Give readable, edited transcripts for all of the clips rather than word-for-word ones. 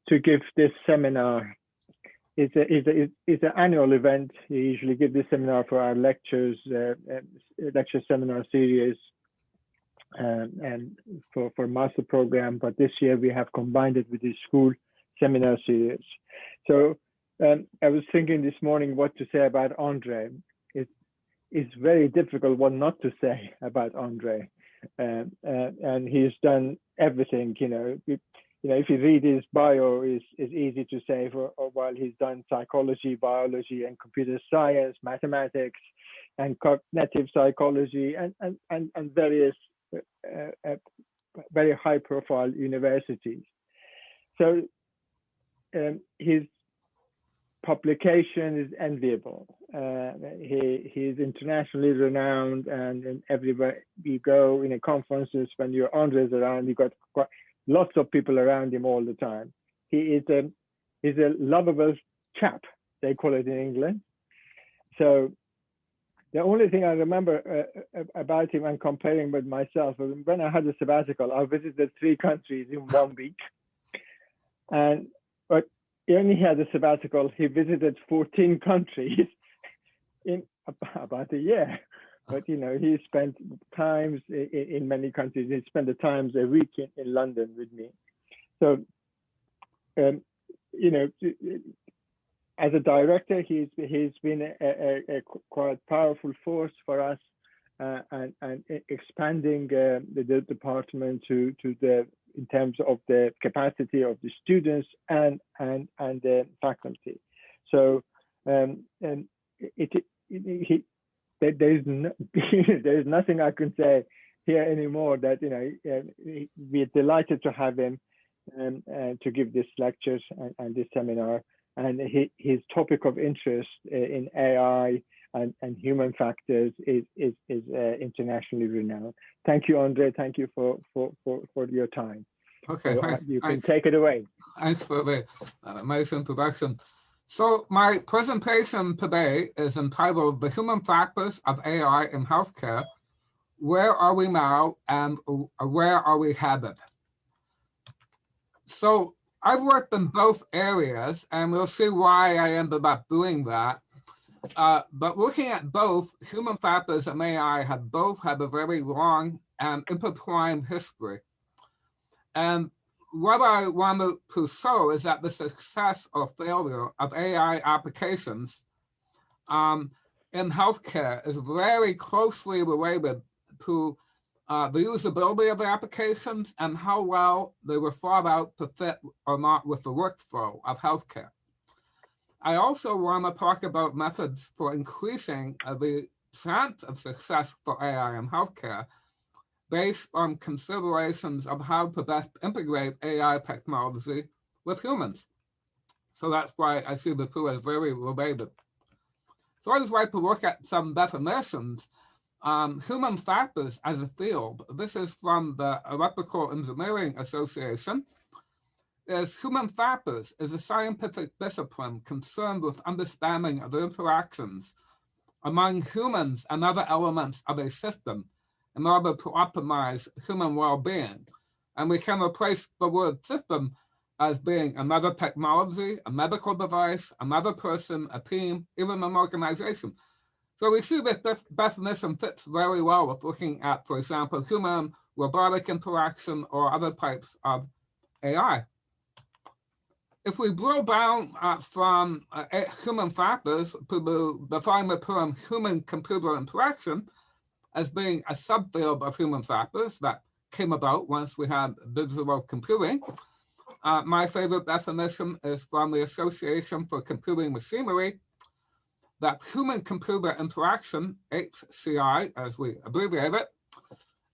to give this seminar. It's an annual event. We usually give this seminar for our lecture seminar series and for master program. But this year we have combined it with the school seminar series. So I was thinking this morning what to say about Andre. It's very difficult what not to say about Andre, and he's done everything. If you read his bio, is easy to say. While he's done psychology, biology, and computer science, mathematics, and cognitive psychology, and various very high-profile universities. So his publication is enviable. He's internationally renowned, and everywhere you go in conferences, when your Andre's around, you got lots of people around him all the time. He's a lovable chap, they call it in England. So the only thing I remember about him and comparing with myself, when I had a sabbatical, I visited 3 countries in 1 week. But he only had a sabbatical. He visited 14 countries in about a year. But he spent times in many countries. He spent the times a week in London with me. So, as a director, he's been a quite powerful force for us, and expanding the department in terms of the capacity of the students and the faculty. So there's nothing I can say here anymore. That we're delighted to have him to give this lectures and this seminar. And his topic of interest in AI and human factors is internationally renowned. Thank you, Andre. Thank you for your time. Okay, so, you can take it away. Thanks for the amazing introduction. So my presentation today is entitled "The Human Factors of AI in Healthcare. Where are we now, and where are we headed?" So I've worked in both areas, and we'll see why I ended up doing that. But looking at both, human factors and AI have both had a very long and intertwined history. And what I wanted to show is that the success or failure of AI applications in healthcare is very closely related to the usability of the applications and how well they were thought out to fit or not with the workflow of healthcare. I also want to talk about methods for increasing the chance of success for AI in healthcare based on considerations of how to best integrate AI technology with humans. So that's why I see the two as very related. So I just like to look at some definitions. Human factors as a field, this is from the Electrical Engineering Association, is human factors is a scientific discipline concerned with understanding of the interactions among humans and other elements of a system in order to optimize human well-being. And we can replace the word system as being another technology, a medical device, another person, a team, even an organization. So we see that this definition fits very well with looking at, for example, human-robotic interaction or other types of AI. If we drill down from human factors to define the term human-computer interaction as being a subfield of human factors that came about once we had digital computing, my favorite definition is from the Association for Computing Machinery, that human-computer interaction, HCI, as we abbreviate it,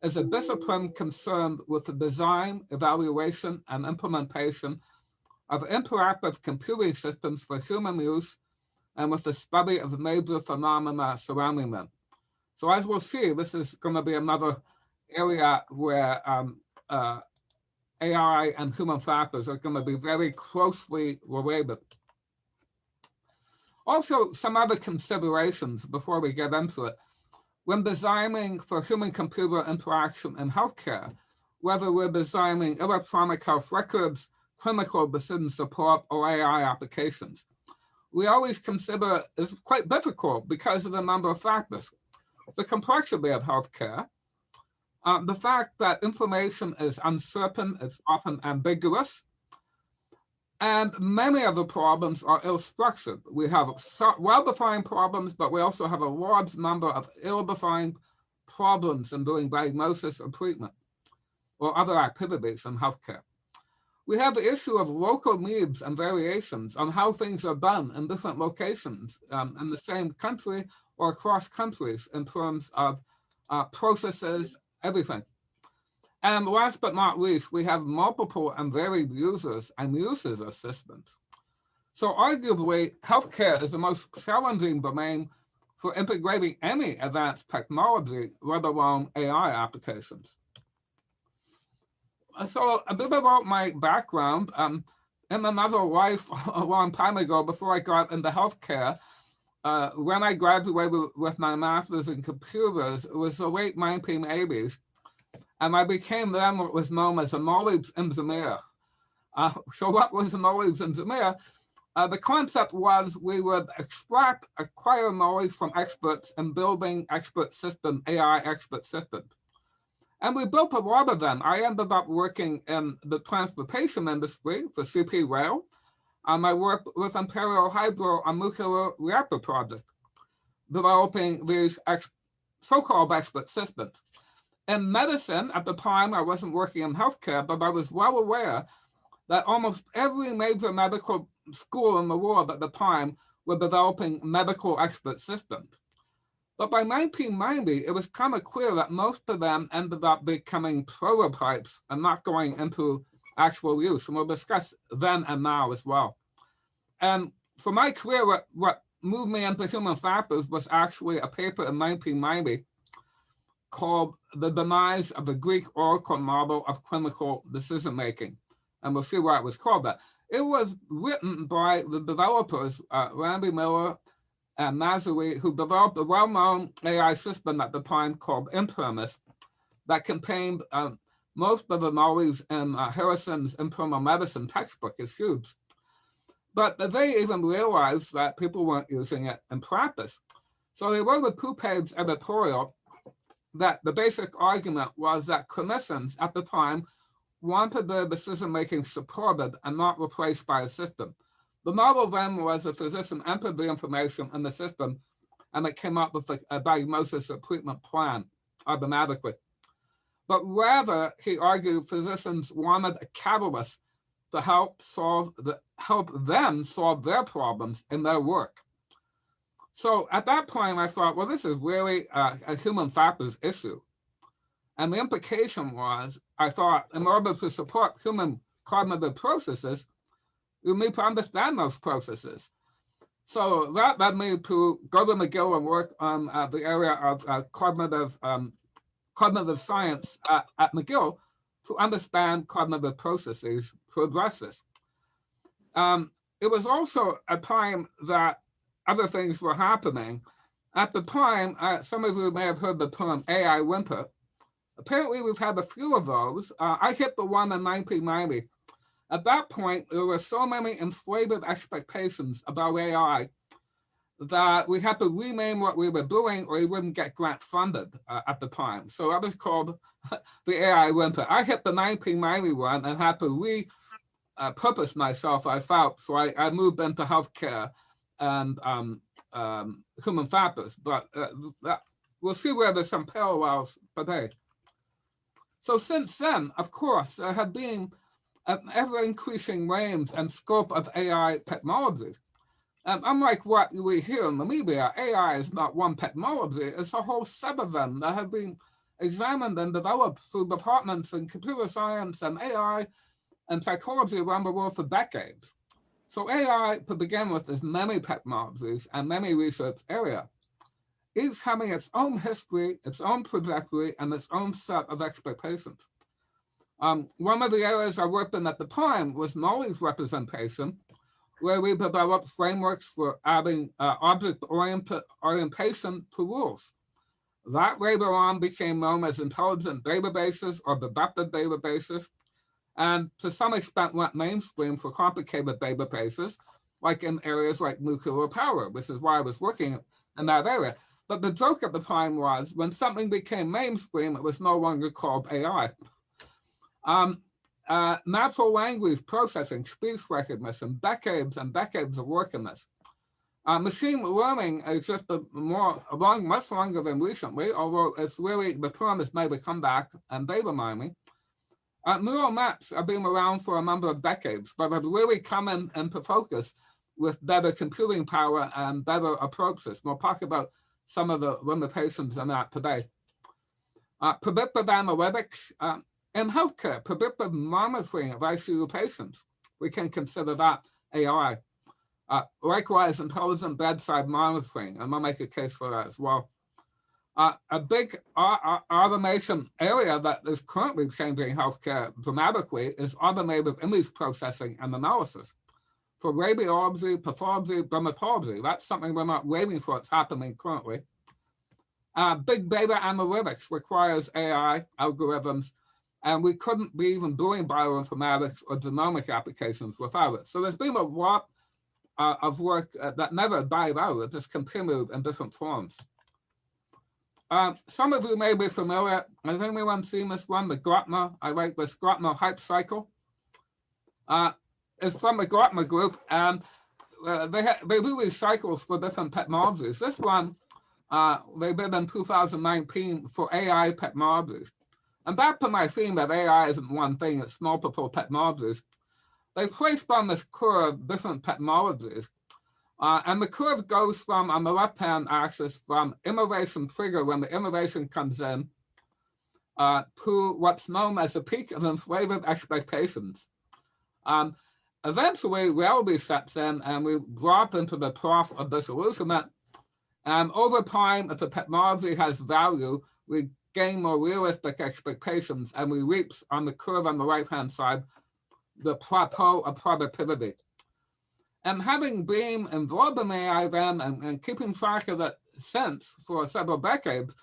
is a discipline concerned with the design, evaluation, and implementation of interactive computing systems for human use and with the study of major phenomena surrounding them. So as we'll see, this is going to be another area where AI and human factors are going to be very closely related. Also, some other considerations before we get into it. When designing for human-computer interaction in healthcare, whether we're designing electronic health records, clinical decision support or AI applications. We always consider it's quite difficult because of the number of factors. The complexity of healthcare, the fact that information is uncertain, it's often ambiguous, and many of the problems are ill-structured. We have well-defined problems, but we also have a large number of ill-defined problems in doing diagnosis or treatment or other activities in healthcare. We have the issue of local needs and variations on how things are done in different locations in the same country or across countries in terms of processes, everything. And last but not least, we have multiple and varied users and uses of systems. So arguably, healthcare is the most challenging domain for integrating any advanced technology, let alone AI applications. So a bit about my background. In another life a long time ago, before I got into healthcare, when I graduated with my master's in computers, it was the late 1980s. And I became then what was known as a knowledge engineer. So what was a knowledge engineer? The concept was we would acquire knowledge from experts in building expert system, AI expert systems. And we built a lot of them. I ended up working in the transportation industry for CP Rail. I worked with Imperial Hydro on nuclear reactor project, developing these so-called expert systems. In medicine, at the time, I wasn't working in healthcare, but I was well aware that almost every major medical school in the world at the time were developing medical expert systems. But by 1990, it was kind of clear that most of them ended up becoming prototypes and not going into actual use. And we'll discuss then and now as well. And for my career, what moved me into human factors was actually a paper in 1990 called The Demise of the Greek Oracle Model of Clinical Decision-Making. And we'll see why it was called that. It was written by the developers, Randy Miller and Mazuri, who developed a well-known AI system at the time called Imprimis that contained most of the knowledge in Harrison's internal medicine textbook. Is huge. But they even realized that people weren't using it in practice. So they wrote a 2-page editorial that the basic argument was that clinicians at the time wanted their decision-making supported and not replaced by a system. The model then was a physician entered the information in the system and it came up with a diagnosis or treatment plan automatically. But rather, he argued physicians wanted a catalyst to help them solve their problems in their work. So at that point, I thought, well, this is really a human factors issue. And the implication was, I thought, in order to support human cognitive processes, you need to understand those processes. So that led me to go to McGill and work on the area of cognitive science at McGill to understand cognitive processes to address this. It was also a time that other things were happening. At the time, some of you may have heard the term AI winter. Apparently, we've had a few of those. I hit the one in 1990. At that point, there were so many inflated expectations about AI that we had to rename what we were doing or we wouldn't get grant funded at the time. So that was called the AI winter. I hit the 1990 one and had to repurpose myself, I felt. So I moved into healthcare and human factors, but we'll see where there's some parallels today. So since then, of course, there have been an ever-increasing range and scope of AI technologies. And unlike what we hear in the media, AI is not one technology, it's a whole set of them that have been examined and developed through departments in computer science and AI and psychology around the world for decades. So AI, to begin with, is many technologies and many research areas, each having its own history, its own trajectory, and its own set of expectations. One of the areas I worked in at the time was knowledge representation, where we developed frameworks for adding object orientation to rules. That later on became known as intelligent databases or deductive databases. and to some extent went mainstream for complicated databases, like in areas like nuclear power, which is why I was working in that area. But the joke at the time was when something became mainstream, it was no longer called AI. Natural language processing, speech recognition, decades and decades of work in this. Machine learning is just much longer than recently, although it's really, the term has maybe come back and data mining. Neural nets have been around for a number of decades, but have really come into focus with better computing power and better approaches. We'll talk about some of the limitations in that today. Predictive analytics in healthcare, predictive monitoring of ICU patients. We can consider that AI. Likewise, intelligent bedside monitoring, and I'll make a case for that as well. A big automation area that is currently changing healthcare dramatically is automated image processing and analysis. For radiology, pathology, dermatology, that's something we're not waiting for, it's happening currently. Big data analytics requires AI algorithms, and we couldn't be even doing bioinformatics or genomic applications without it. So there's been a lot of work that never died out, it just continued in different forms. Some of you may be familiar, has anyone seen this one, the Gartner? I like this Gartner hype cycle. It's from the Gartner group, and they do these cycles for different technologies. This one, they did in 2019 for AI technologies. And back to my theme that AI isn't one thing, it's multiple technologies. They placed on this curve different technologies. And the curve goes from, on the left-hand axis, from innovation trigger, when the innovation comes in, to what's known as the peak of inflated expectations. Eventually, reality sets in, and we drop into the trough of disillusionment. And over time, if the technology has value, we gain more realistic expectations, and we reach, on the curve on the right-hand side, the plateau of productivity. And having been involved in AI then and keeping track of it since for several decades,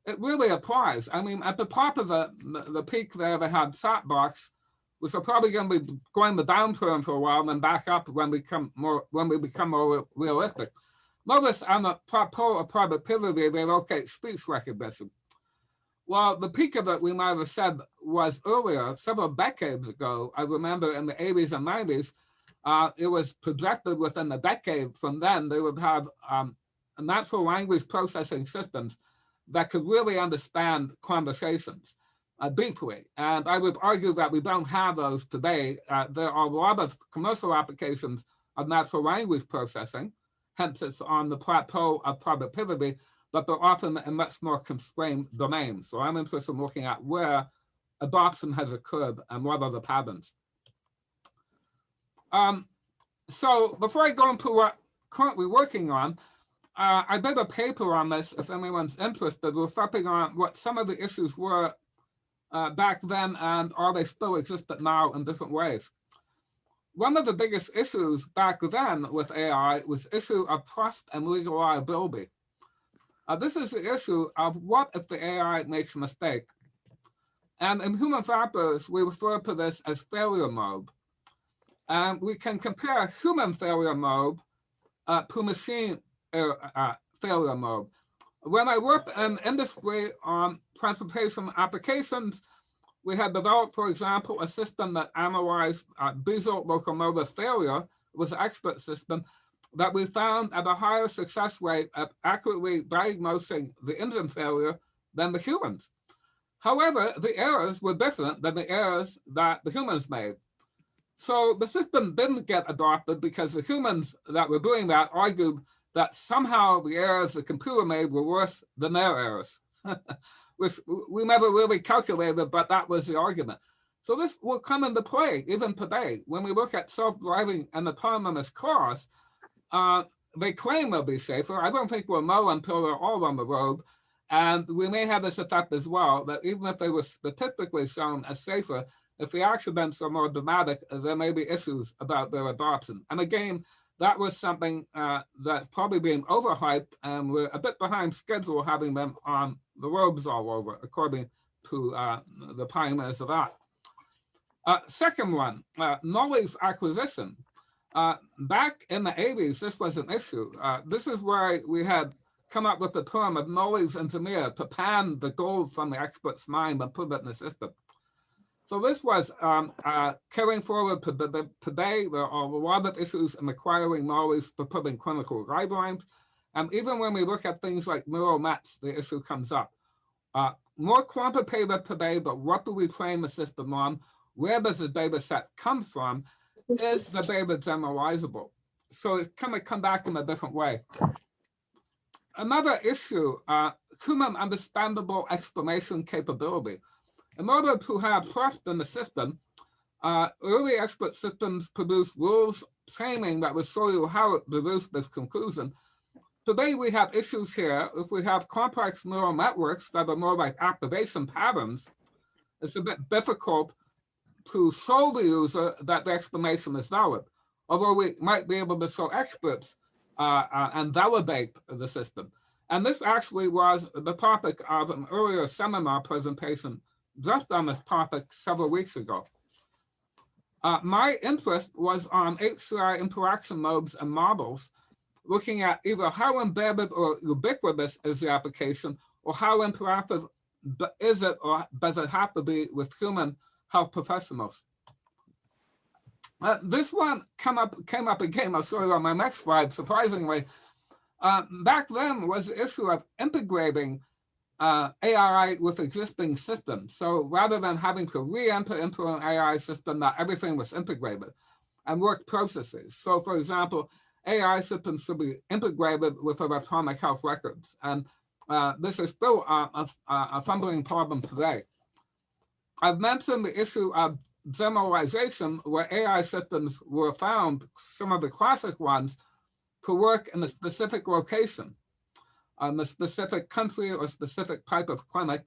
it really applies. I mean, at the top of the peak there, they had sandbox, which are probably going to be going the downturn for a while and then back up when we become more realistic. Notice on the plateau of productivity, they locate speech recognition. Well, the peak of it, we might have said, was earlier, several decades ago. I remember in the 80s and 90s, it was projected within a decade from then, they would have natural language processing systems that could really understand conversations deeply. And I would argue that we don't have those today. There are a lot of commercial applications of natural language processing, hence it's on the plateau of productivity, but they're often in much more constrained domains. So I'm interested in looking at where adoption has occurred and what are the patterns. So before I go into what currently working on, I did a paper on this, if anyone's interested, reflecting on what some of the issues were back then and are they still existent now in different ways. One of the biggest issues back then with AI was the issue of trust and legal liability. This is the issue of what if the AI makes a mistake. And in human factors, we refer to this as failure mode. And we can compare human failure mode to machine failure mode. When I worked in industry on transportation applications, we had developed, for example, a system that analyzed diesel locomotive failure. It was an expert system that we found at a higher success rate at accurately diagnosing the engine failure than the humans. However, the errors were different than the errors that the humans made. So the system didn't get adopted because the humans that were doing that argued that somehow the errors the computer made were worse than their errors, which we never really calculated, but that was the argument. So this will come into play even today. When we look at self-driving and autonomous cars, they claim they'll be safer. I don't think we'll know until they're all on the road. And we may have this effect as well, that even if they were statistically shown as safer, if the accidents are more dramatic, there may be issues about their adoption. And again, that was something that's probably being overhyped, and we're a bit behind schedule having them on the roads all over, according to the pioneers of that. Second one, knowledge acquisition. Back in the 80s, this was an issue. This is where we had come up with the term of knowledge engineer to pan the gold from the expert's mind and put it in the system. So this was carrying forward to today. There are a lot of issues in acquiring knowledge to put in clinical guidelines. And even when we look at things like neural nets, the issue comes up. More quantitative today, but what do we train the system on? Where does the data set come from? Is the data generalizable? So it's kind of come back in a different way. Another issue, human understandable explanation capability. In order to have trust in the system, early expert systems produced rules training that would show you how it deduced this conclusion. Today we have issues here. If we have complex neural networks that are more like activation patterns, it's a bit difficult to show the user that the explanation is valid, although we might be able to show experts and validate the system. And this actually was the topic of an earlier seminar presentation just on this topic several weeks ago. My interest was on HCI interaction modes and models, looking at either how embedded or ubiquitous is the application, or how interactive is it, or does it have to be with human health professionals. This one came up again, I'll show you on my next slide, surprisingly. Back then was the issue of integrating AI with existing systems. So rather than having to re-enter into an AI system, that everything was integrated and work processes. So for example, AI systems should be integrated with electronic health records. And this is still a fumbling problem today. I've mentioned the issue of generalization, where AI systems were found, some of the classic ones, to work in a specific location, a specific country or specific type of clinic,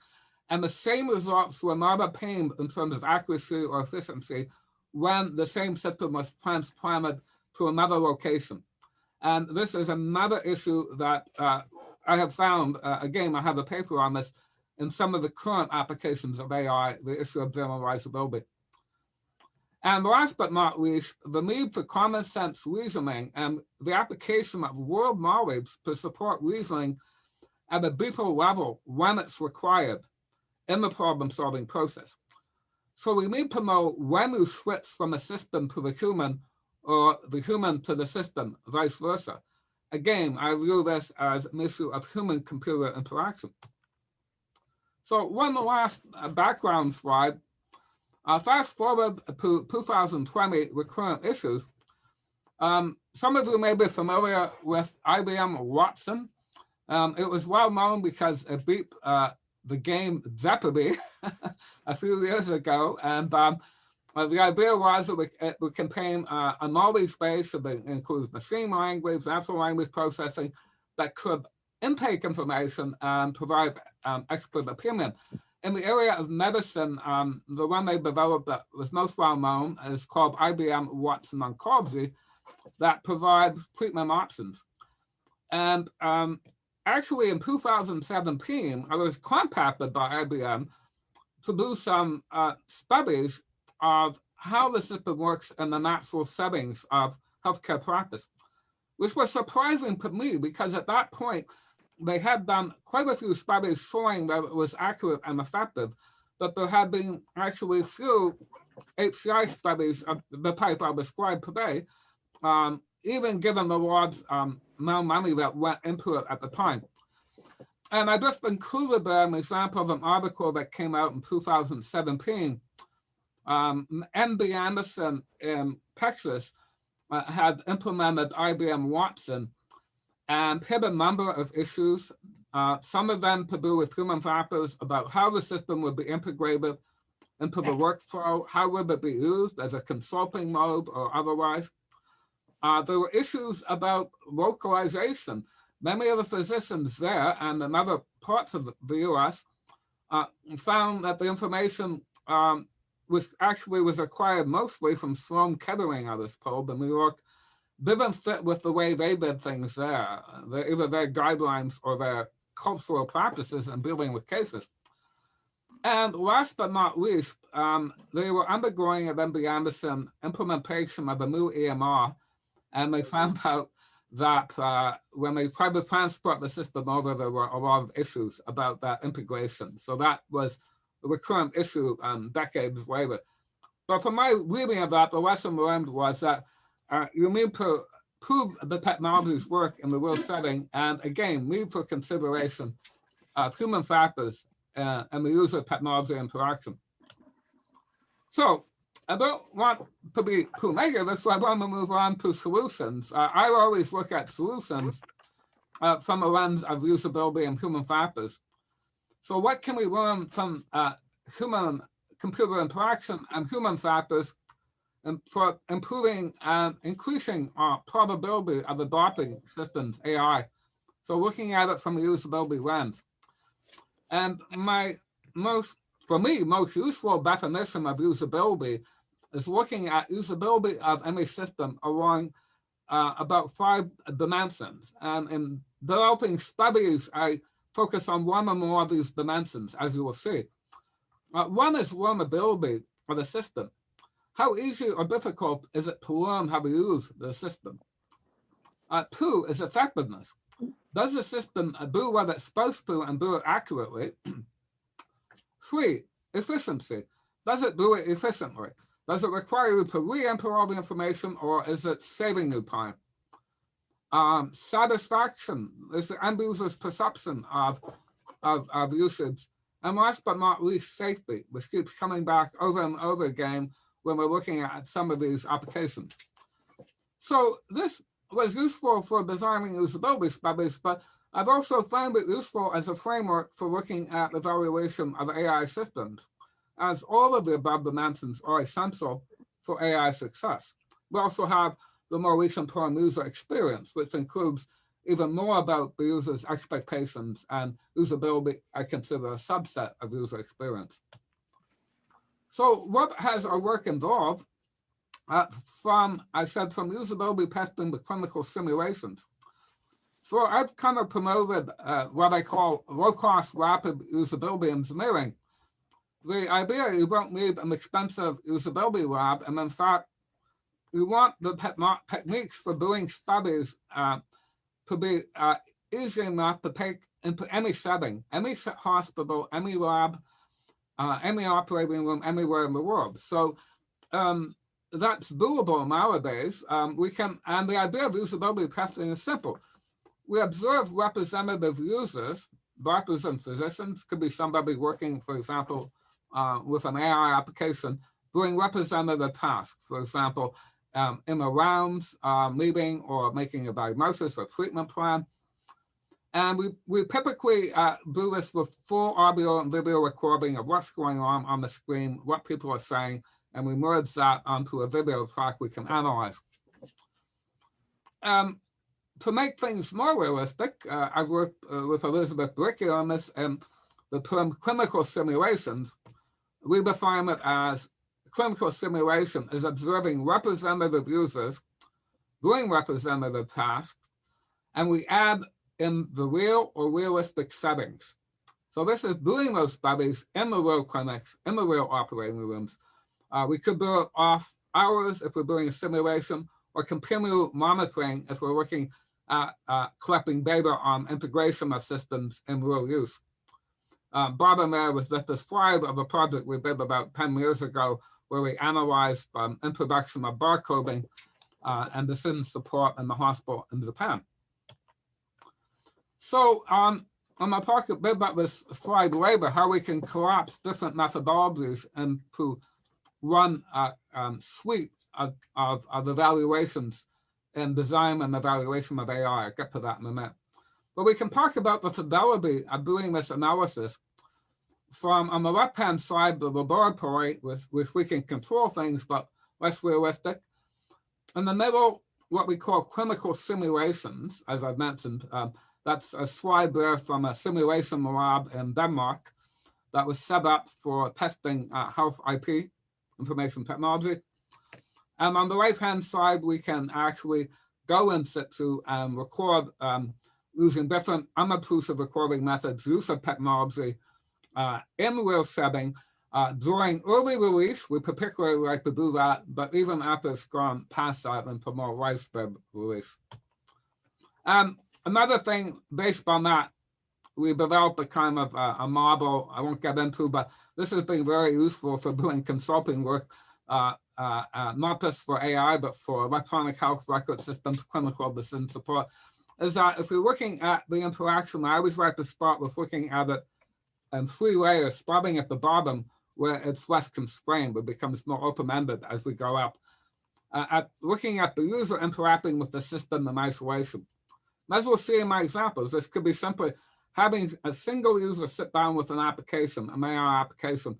and the same results were not obtained in terms of accuracy or efficiency when the same system was transplanted to another location. And this is another issue that I have found, again, I have a paper on this, in some of the current applications of AI, the issue of generalizability. And last but not least, the need for common sense reasoning and the application of world knowledge to support reasoning at a deeper level when it's required in the problem-solving process. So we need to know when you switch from a system to the human, or the human to the system, vice versa. Again, I view this as an issue of human-computer interaction. So one last background slide. Fast forward to 2020 with current issues. Some of you may be familiar with IBM Watson. It was well known because it beat the game Jeopardy a few years ago. And the idea was that it would contain a knowledge base that includes machine language, natural language processing, that could intake information and provide expert opinion. In the area of medicine, the one they developed that was most well known is called IBM Watson Oncology, that provides treatment options. And actually in 2017, I was contacted by IBM to do some studies of how the system works in the natural settings of healthcare practice, which was surprising to me because at that point, they had done quite a few studies showing that it was accurate and effective, but there had been actually few HCI studies of the type I described today, even given the large amount of money that went into it at the time. And I just included there an example of an article that came out in 2017. MD Anderson in Texas had implemented IBM Watson and hit a number of issues, some of them to do with human factors about how the system would be integrated into the workflow, how would it be used as a consulting mode or otherwise. There were issues about localization. Many of the physicians there and in other parts of the US found that the information was acquired mostly from Sloan Kettering, I was told, in New York, didn't fit with the way they did things there, either their guidelines or their cultural practices in dealing with cases. And last but not least, they were undergoing at MD Anderson implementation of a new EMR, and they found out that when they tried to transport the system over, there were a lot of issues about that integration. So that was a recurrent issue decades later. But from my reading of that, the lesson learned was that you need to prove the technologies work in the real setting, and again, need for consideration of human factors and the user technology interaction. So I don't want to be too negative, so I want to move on to solutions. I always look at solutions from a lens of usability and human factors. So what can we learn from human-computer interaction and human factors for improving and increasing our probability of adopting systems AI? So looking at it from a usability lens. And for me, most useful definition of usability is looking at usability of any system along about 5 dimensions. And in developing studies, I focus on one or more of these dimensions, as you will see. One is learnability of the system. How easy or difficult is it to learn how to use the system? 2 is effectiveness. Does the system do what it's supposed to and do it accurately? 3, efficiency. Does it do it efficiently? Does it require you to re-enter all the information, or is it saving you time? Satisfaction is the end user's perception of usage. And last but not least, safety, which keeps coming back over and over again when we're looking at some of these applications. So this was useful for designing usability studies, but I've also found it useful as a framework for looking at evaluation of AI systems, as all of the above dimensions are essential for AI success. We also have the more recent term user experience, which includes even more about the user's expectations, and usability I consider a subset of user experience. So what has our work involved? From usability testing to clinical simulations. So I've kind of promoted what I call low-cost, rapid usability engineering. The idea you don't need an expensive usability lab, and in fact, you want the techniques for doing studies to be easy enough to take into any setting, any hospital, any lab, any operating room, anywhere in the world. So that's doable nowadays. And the idea of usability testing is simple. We observe representative users, doctors and physicians, could be somebody working, for example, with an AI application, doing representative tasks, for example, in a rounds meeting or making a diagnosis or treatment plan. And we typically do this with full audio and video recording of what's going on the screen, what people are saying, and we merge that onto a video track we can analyze. To make things more realistic, I've worked with Elizabeth Bricky on this, and the term clinical simulations, we define it as clinical simulation is observing representative users doing representative tasks, and we add in the real or realistic settings. So this is doing those studies in the real clinics, in the real operating rooms. We could do it off hours if we're doing a simulation, or continue monitoring if we're looking at collecting data on integration of systems in real use. Bottom there was just a slide of a project we did about 10 years ago where we analyzed introduction of barcoding and decision support in the hospital in Japan. So I'm going to talk a bit about this slide later, how we can collapse different methodologies into one suite of evaluations in design and evaluation of AI. I'll get to that in a minute. But we can talk about the fidelity of doing this analysis from, on the left-hand side, the laboratory, with which we can control things, but less realistic. In the middle, what we call clinical simulations, as I've mentioned. That's a slide there from a simulation lab in Denmark that was set up for testing health IP, information technology. And on the right-hand side, we can actually go in situ and record using different unobtrusive recording methods, use of technology, in real setting during early release. We particularly like to do that, but even after it's gone past that and for more widespread release. Another thing based on that, we developed a kind of a model I won't get into, but this has been very useful for doing consulting work, not just for AI, but for electronic health record systems, clinical decision support, is that if we're looking at the interaction, I always like to start with looking at it in 3 layers, starting at the bottom where it's less constrained, it becomes more open-ended as we go up. Looking at the user interacting with the system in isolation. As we'll see in my examples, this could be simply having a single user sit down with an application, an AI application,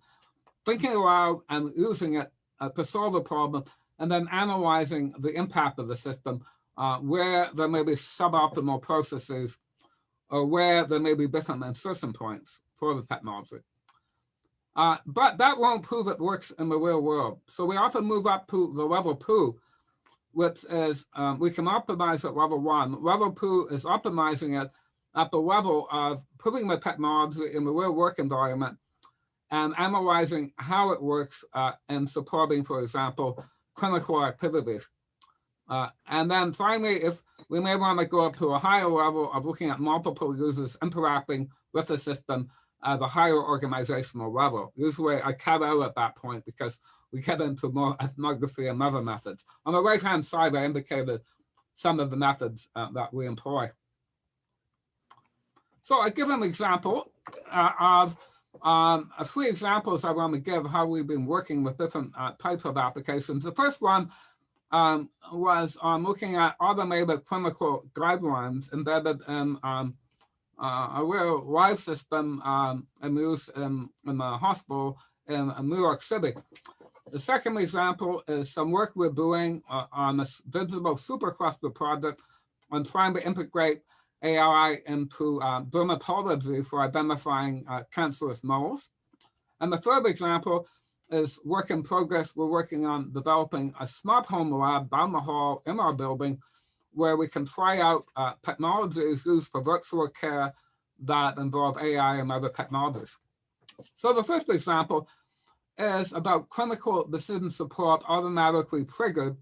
thinking aloud and using it to solve a problem, and then analyzing the impact of the system, where there may be suboptimal processes or where there may be different insertion points for the technology. But that won't prove it works in the real world. So we often move up to the level 2, which is we can optimize at level 1. Level 2 is optimizing it at the level of putting the technology in the real work environment and analyzing how it works and supporting, for example, clinical activities. And then finally, if we may want to go up to a higher level of looking at multiple users interacting with the system at a higher organizational level. Usually I cut out at that point because we get into more ethnography and other methods. On the right-hand side, I indicated some of the methods that we employ. So I give an example of 3 examples I want to give how we've been working with different types of applications. The first one was looking at automated clinical guidelines embedded in a real live system in use in a hospital in New York City. The second example is some work we're doing on a digital supercluster project on trying to integrate AI into dermatology for identifying cancerous moles. And the third example is work in progress. We're working on developing a smart home lab down the hall in our building where we can try out technologies used for virtual care that involve AI and other technologies. So the first example is about clinical decision support automatically triggered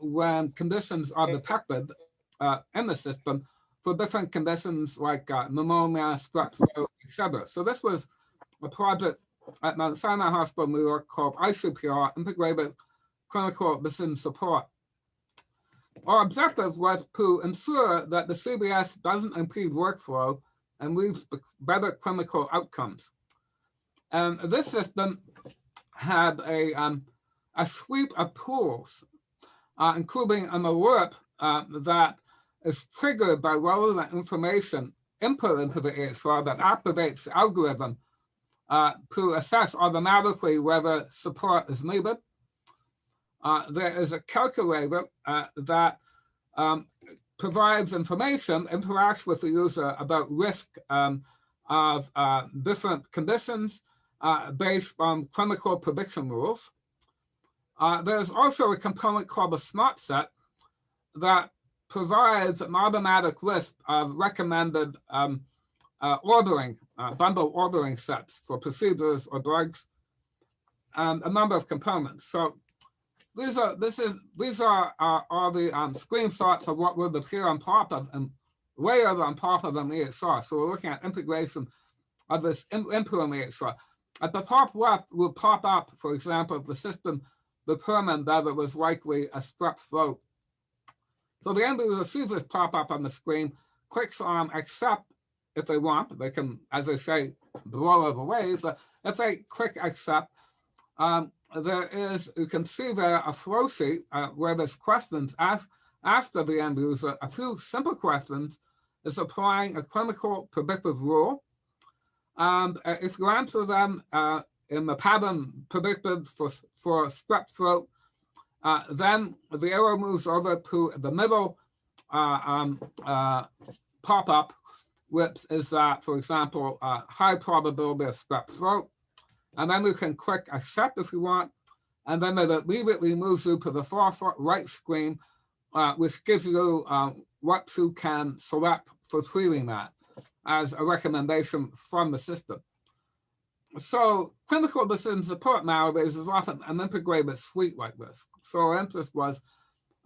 when conditions are detected in the system for different conditions like pneumonia, strep throat, etc. So this was a project at Mount Sinai Hospital, New York, called ICPR, Integrated Clinical Decision Support. Our objective was to ensure that the CBS doesn't impede workflow and leads to better clinical outcomes. And this system had a suite of tools, including an alert that is triggered by relevant information input into the EHR that activates the algorithm to assess automatically whether support is needed. There is a calculator that provides information, interacts with the user about risk of different conditions based on clinical prediction rules. There's also a component called a smart set that provides an automatic list of recommended ordering, bundle ordering sets for procedures or drugs, and a number of components. So these are all the screenshots of what would appear on top of and layered on top of an EHR. So we're looking at integration of this into an EHR. At the top left will pop up, for example, if the system determined that it was likely a strep throat. So the end user sees this pop up on the screen, clicks on accept if they want. They can, as I say, blow it away, but if they click accept, there is, you can see there a flow sheet where there's questions asked after the end user. A few simple questions is applying a clinical predictive rule. And if you answer them in the pattern predicted for strep throat, then the arrow moves over to the middle pop-up, which is, for example, high probability of strep throat. And then you can click accept if you want, and then it immediately moves you to the far right screen, which gives you what you can select for treating that as a recommendation from the system. So clinical decision support nowadays is often an integrated suite like this. So our interest was,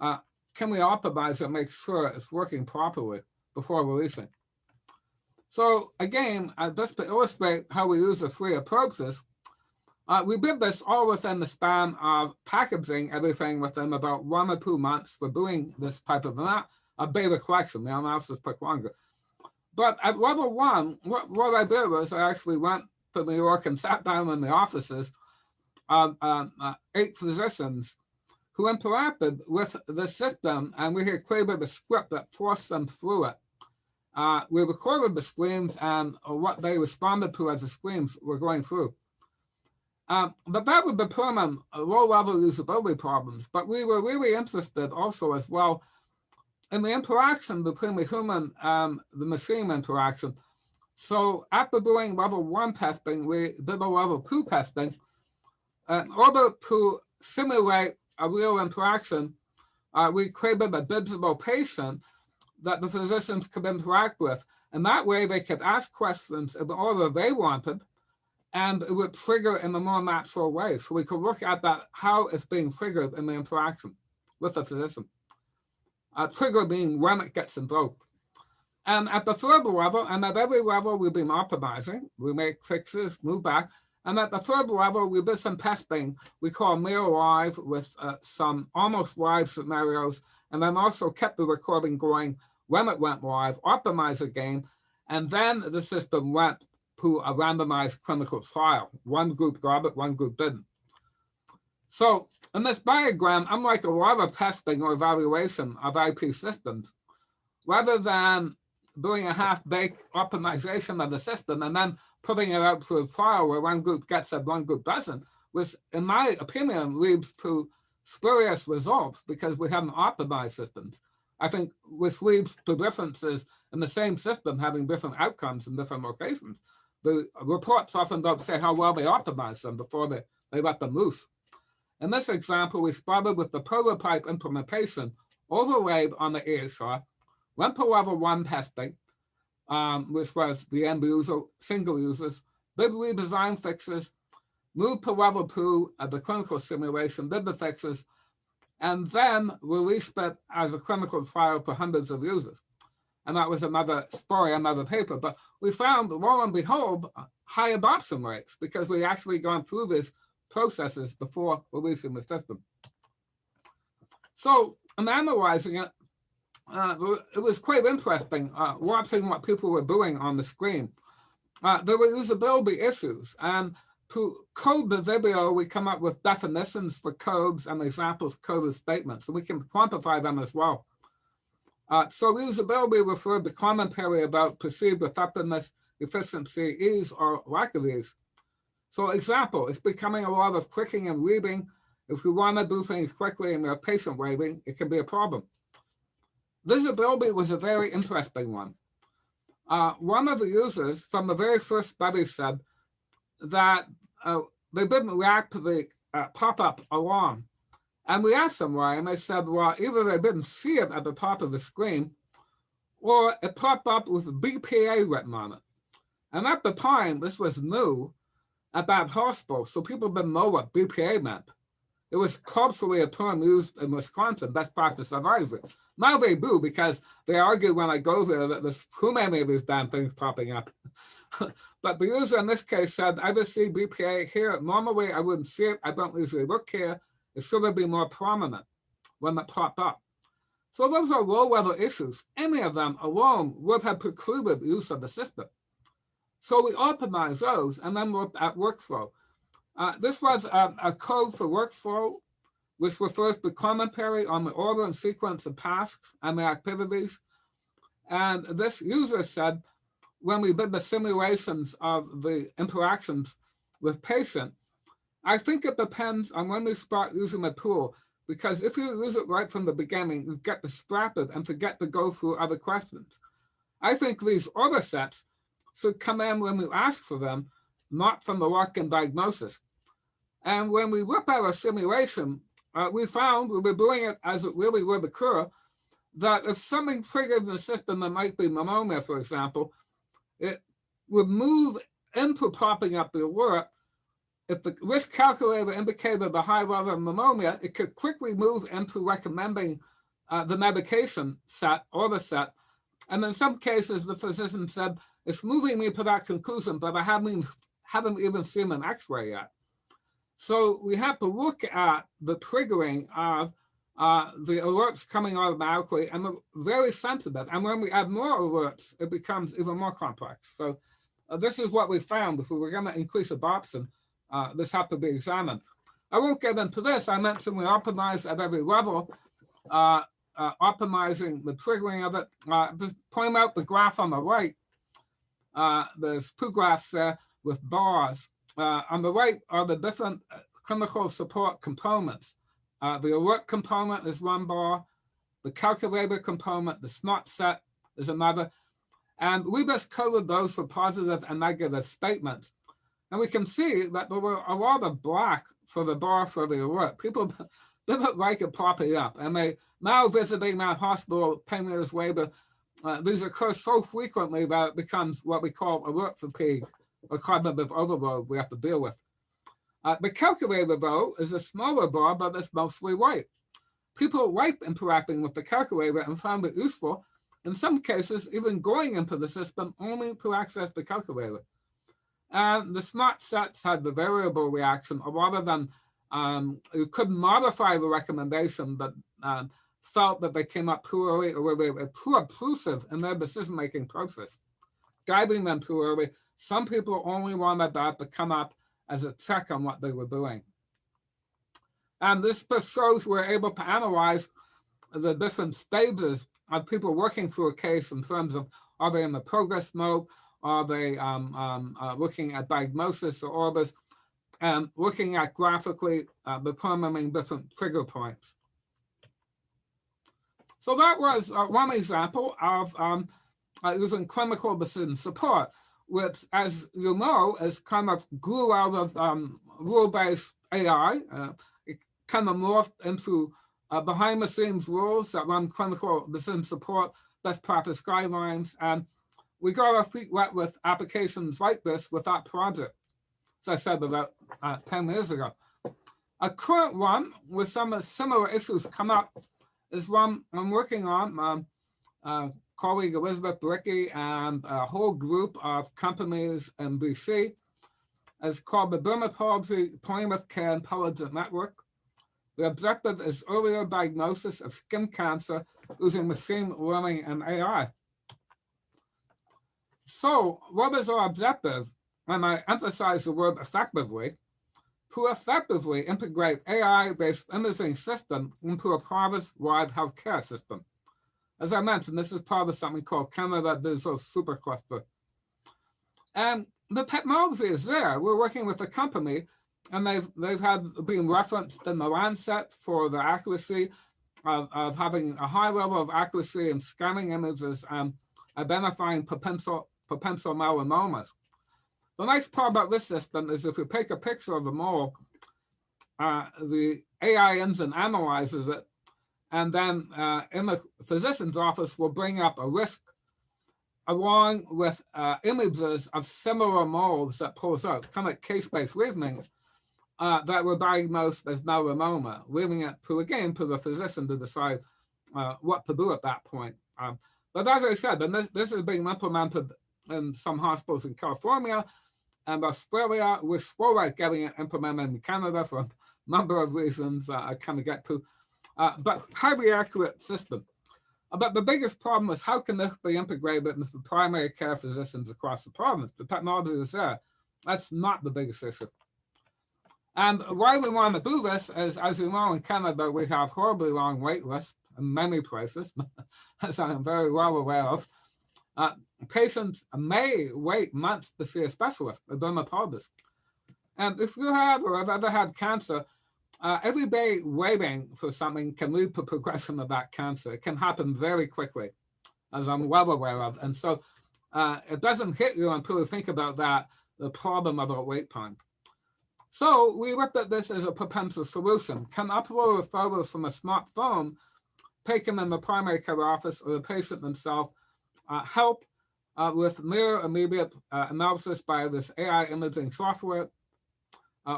can we optimize it and make sure it's working properly before releasing? So again, just to illustrate how we use the three approaches, we did this all within the span of packaging everything within about 1 or 2 months for doing this type of a beta collection. The analysis took longer. But at level 1, what I did was I actually went to New York and sat down in the offices of 8 physicians who interacted with the system, and we had created a script that forced them through it. We recorded the screens and what they responded to as the screens were going through. But that would determine low-level usability problems. But we were really interested also as well in the interaction between the human and the machine interaction. So after doing level 1 testing, we did a level 2 testing in order to simulate a real interaction. We created a digital patient that the physicians could interact with. And that way they could ask questions in the order they wanted, and it would trigger in a more natural way. So we could look at that, how it's being triggered in the interaction with the physician. Trigger being when it gets invoked. And at the third level, and at every level, we've been optimizing. We make fixes, move back. And at the third level, we did some testing we call near live with some almost live scenarios, and then also kept the recording going when it went live, optimized again, and then the system went to a randomized clinical trial. One group got it, one group didn't. So in this diagram, unlike a lot of testing or evaluation of IP systems, rather than doing a half-baked optimization of the system and then putting it out to a trial where one group gets it, one group doesn't, which in my opinion leads to spurious results because we haven't optimized systems. I think which leads to differences in the same system having different outcomes in different locations. The reports often don't say how well they optimize them before they let them loose. In this example, we started with the prototype implementation overlaid on the EHR, went to level 1 testing, which was the end user, single users, did redesign fixes, moved to level 2 of the clinical simulation, did the fixes, and then released it as a clinical trial to hundreds of users. And that was another story, another paper. But we found, lo and behold, high adoption rates because we actually gone through these processes before releasing the system. So in analyzing it, it was quite interesting watching what people were doing on the screen. There were usability issues. And to code the video, we come up with definitions for codes and examples coded statements. And we can quantify them as well. So usability referred to commentary about perceived effectiveness, efficiency, ease, or lack of ease. So example, it's becoming a lot of clicking and reading. If you want to do things quickly and you're patient waiting, it can be a problem. Visibility was a very interesting one. One of the users from the very first study said that they didn't react to the pop-up alarm. And we asked them why, and they said, well, either they didn't see it at the top of the screen, or it popped up with BPA written on it. And at the time, this was new at that hospital, so people didn't know what BPA meant. It was culturally a term used in Wisconsin, best practice advisory. Now they do, because they argue when I go there that there's too many of these damn things popping up. But the user in this case said, I just see BPA here. Normally, I wouldn't see it. I don't usually look here. It should be more prominent when it popped up. So those are low-level issues. Any of them alone would have precluded use of the system. So we optimized those and then looked at workflow. This was a code for workflow, which refers to commentary on the order and sequence of tasks and the activities. And this user said, when we did the simulations of the interactions with patient, I think it depends on when we start using the tool, because if you use it right from the beginning, you get distracted and forget to go through other questions. I think these order sets should come in when we ask for them, not from the walk-in diagnosis. And when we whip out a simulation, we found we were doing it as it really would occur, that if something triggered in the system that might be pneumonia, for example, it would move into popping up the alert if the risk calculator indicated a high level of pneumonia, it could quickly move into recommending the medication set or the set. And in some cases, the physician said, it's moving me to that conclusion, but I haven't even seen an x-ray yet. So we have to look at the triggering of the alerts coming automatically, and we're very sensitive. And when we add more alerts, it becomes even more complex. So this is what we found. If we were going to increase adoption, this has to be examined. I won't get into this. I mentioned we optimize at every level, optimizing the triggering of it. Just point out the graph on the right. There's two graphs there with bars. On the right are the different clinical support components. The alert component is one bar, the calculator component, the smart set is another. And we just coded those for positive and negative statements. And we can see that there were a lot of black for the bar for the alert. People didn't like it popping up. And they now visiting that hospital 10 years later, these occur so frequently that it becomes what we call alert fatigue or cognitive overload we have to deal with. The calculator, though, is a smaller bar, but it's mostly white. People like interacting with the calculator and found it useful, in some cases, even going into the system only to access the calculator. And the smart sets had the variable reaction. A lot of them you could modify the recommendation, but felt that they came up too early or they were too obtrusive in their decision-making process, guiding them too early. Some people only wanted that to come up as a check on what they were doing. And this just shows we're able to analyze the different stages of people working through a case in terms of, are they in the progress mode? Are they looking at diagnosis or orbis? And looking at graphically determining different trigger points. So that was one example of using clinical decision support, which, as you know, is kind of grew out of rule-based AI. It kind of morphed into behind-the-scenes rules that run clinical decision support, best practice guidelines, and we got our feet wet with applications like this with that project, as I said, about 10 years ago. A current one with some similar issues come up is one I'm working on. Colleague Elizabeth Bricky and a whole group of companies in BC. It's called the Dermatology Point-of-Care Intelligent Network. The objective is earlier diagnosis of skin cancer using machine learning and AI. So what is our objective? And I emphasize the word effectively, to effectively integrate AI-based imaging system into a province-wide healthcare system. As I mentioned, this is part of something called Canada Digital Supercluster. And the technology is there. We're working with a company, and they've been referenced in the Lancet for the accuracy of having a high level of accuracy in scanning images and identifying potential melanomas. The nice part about this system is if you take a picture of the mole, the AI engine analyzes it, and then in the physician's office will bring up a risk along with images of similar moles that pulls out, kind of case-based reasoning that were diagnosed as melanoma, leaving it to, again, to the physician to decide what to do at that point. But as I said, and this is being implemented in some hospitals in California and Australia. We're slow at getting it implemented in Canada for a number of reasons I kind of get to, but highly accurate system. But the biggest problem is how can this be integrated into primary care physicians across the province? The technology is there. That's not the biggest issue. And why we want to do this is, as you know, in Canada, we have horribly long wait lists in many places, as I am very well aware of. Patients may wait months to see a specialist, a dermatologist. And if you have or have ever had cancer, every day waiting for something can lead to progression of that cancer. It can happen very quickly, as I'm well aware of. And so it doesn't hit you until you think about that, the problem about wait time. So we looked at this as a potential solution. Can upload photos from a smartphone, take them in the primary care office or the patient themselves, help with near immediate analysis by this AI imaging software,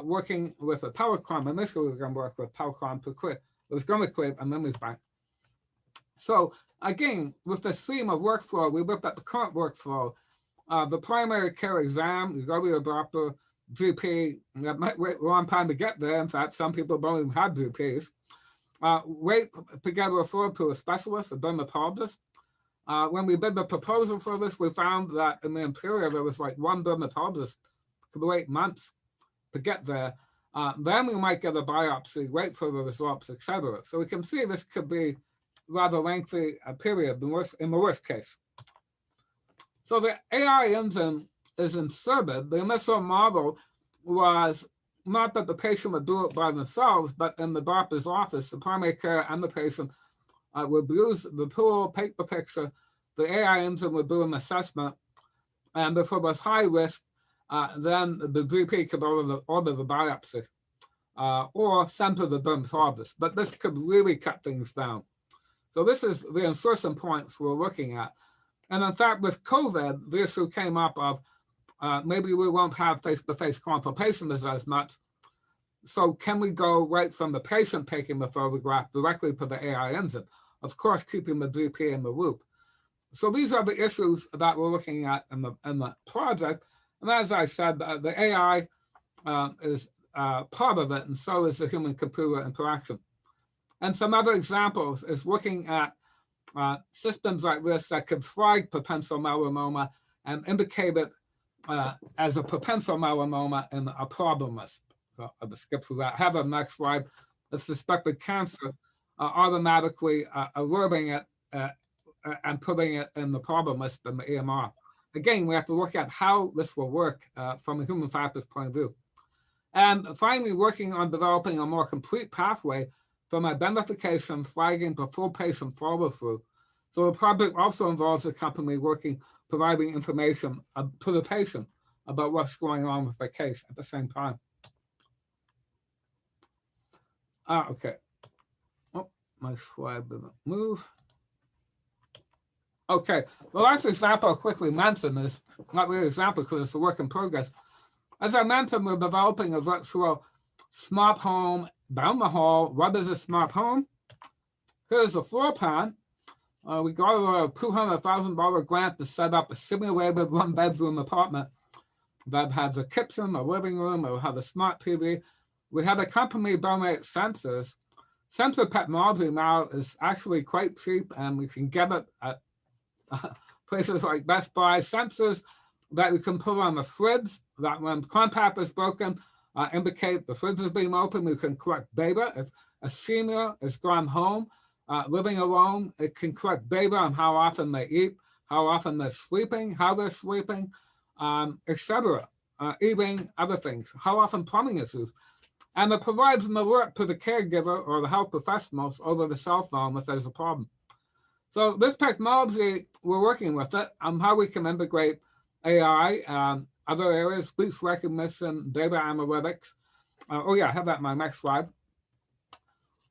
working with a PowerCon. Initially, we were going to work with PowerCon to create, it was going to create a memories bank. So again, with this theme of workflow, we looked at the current workflow. The primary care exam, you go to your doctor, GP, that might wait a long time to get there. In fact, some people don't even have GPs. Wait to get referred to a specialist, a dermatologist. When we did the proposal for this, we found that in the interior, there was like one dermatologist could wait months to get there. Then we might get a biopsy, wait for the results, etc. So we can see this could be rather lengthy period in the worst case. So the AI engine is inserted. The initial model was not that the patient would do it by themselves, but in the doctor's office, the primary care and the patient would use the tool, take the picture, the AI engine would do an assessment, and if it was high risk, then the GP could order the biopsy or send to the dermatologist. But this could really cut things down. So this is the insertion points we're looking at. And in fact, with COVID, the issue came up of maybe we won't have face-to-face consultations as much. So can we go right from the patient taking the photograph directly to the AI engine? Of course, keeping the GP in the loop. So these are the issues that we're looking at in the project. And as I said, the AI is part of it, and so is the human-computer interaction. And some other examples is looking at systems like this that could flag potential melanoma and indicate it as a potential melanoma in a problem list. So I'll just skip through that. Have a next slide. The suspected cancer automatically alerting it and putting it in the problem list in the EMR. Again, we have to look at how this will work from a human factors point of view. And finally, working on developing a more complete pathway from identification, flagging to full patient follow-through. So the project also involves the company providing information to the patient about what's going on with the case at the same time. Okay. Oh, my slide didn't move. Okay, the last example I'll quickly mention is not really an example because it's a work in progress. As I mentioned, we're developing a virtual smart home down the hall. What is a smart home? Here's a floor plan. We got a $200,000 grant to set up a simulated one-bedroom apartment that has a kitchen, a living room, it will have a smart TV. We had a company donate sensors. Sensor technology now is actually quite cheap, and we can get it at places like Best Buy. Sensors that you can put on the fridge, that when contact is broken, indicate the fridge is being opened. You can correct data. If a senior is gone home, living alone, it can correct data on how often they eat, how often they're sleeping, how they're sleeping, etc. Eating, other things, how often plumbing is used. And it provides an alert to the caregiver or the health professionals over the cell phone if there's a problem. So this technology, we're working with it on how we can integrate AI, other areas, speech recognition, data analytics. Oh yeah, I have that in my next slide.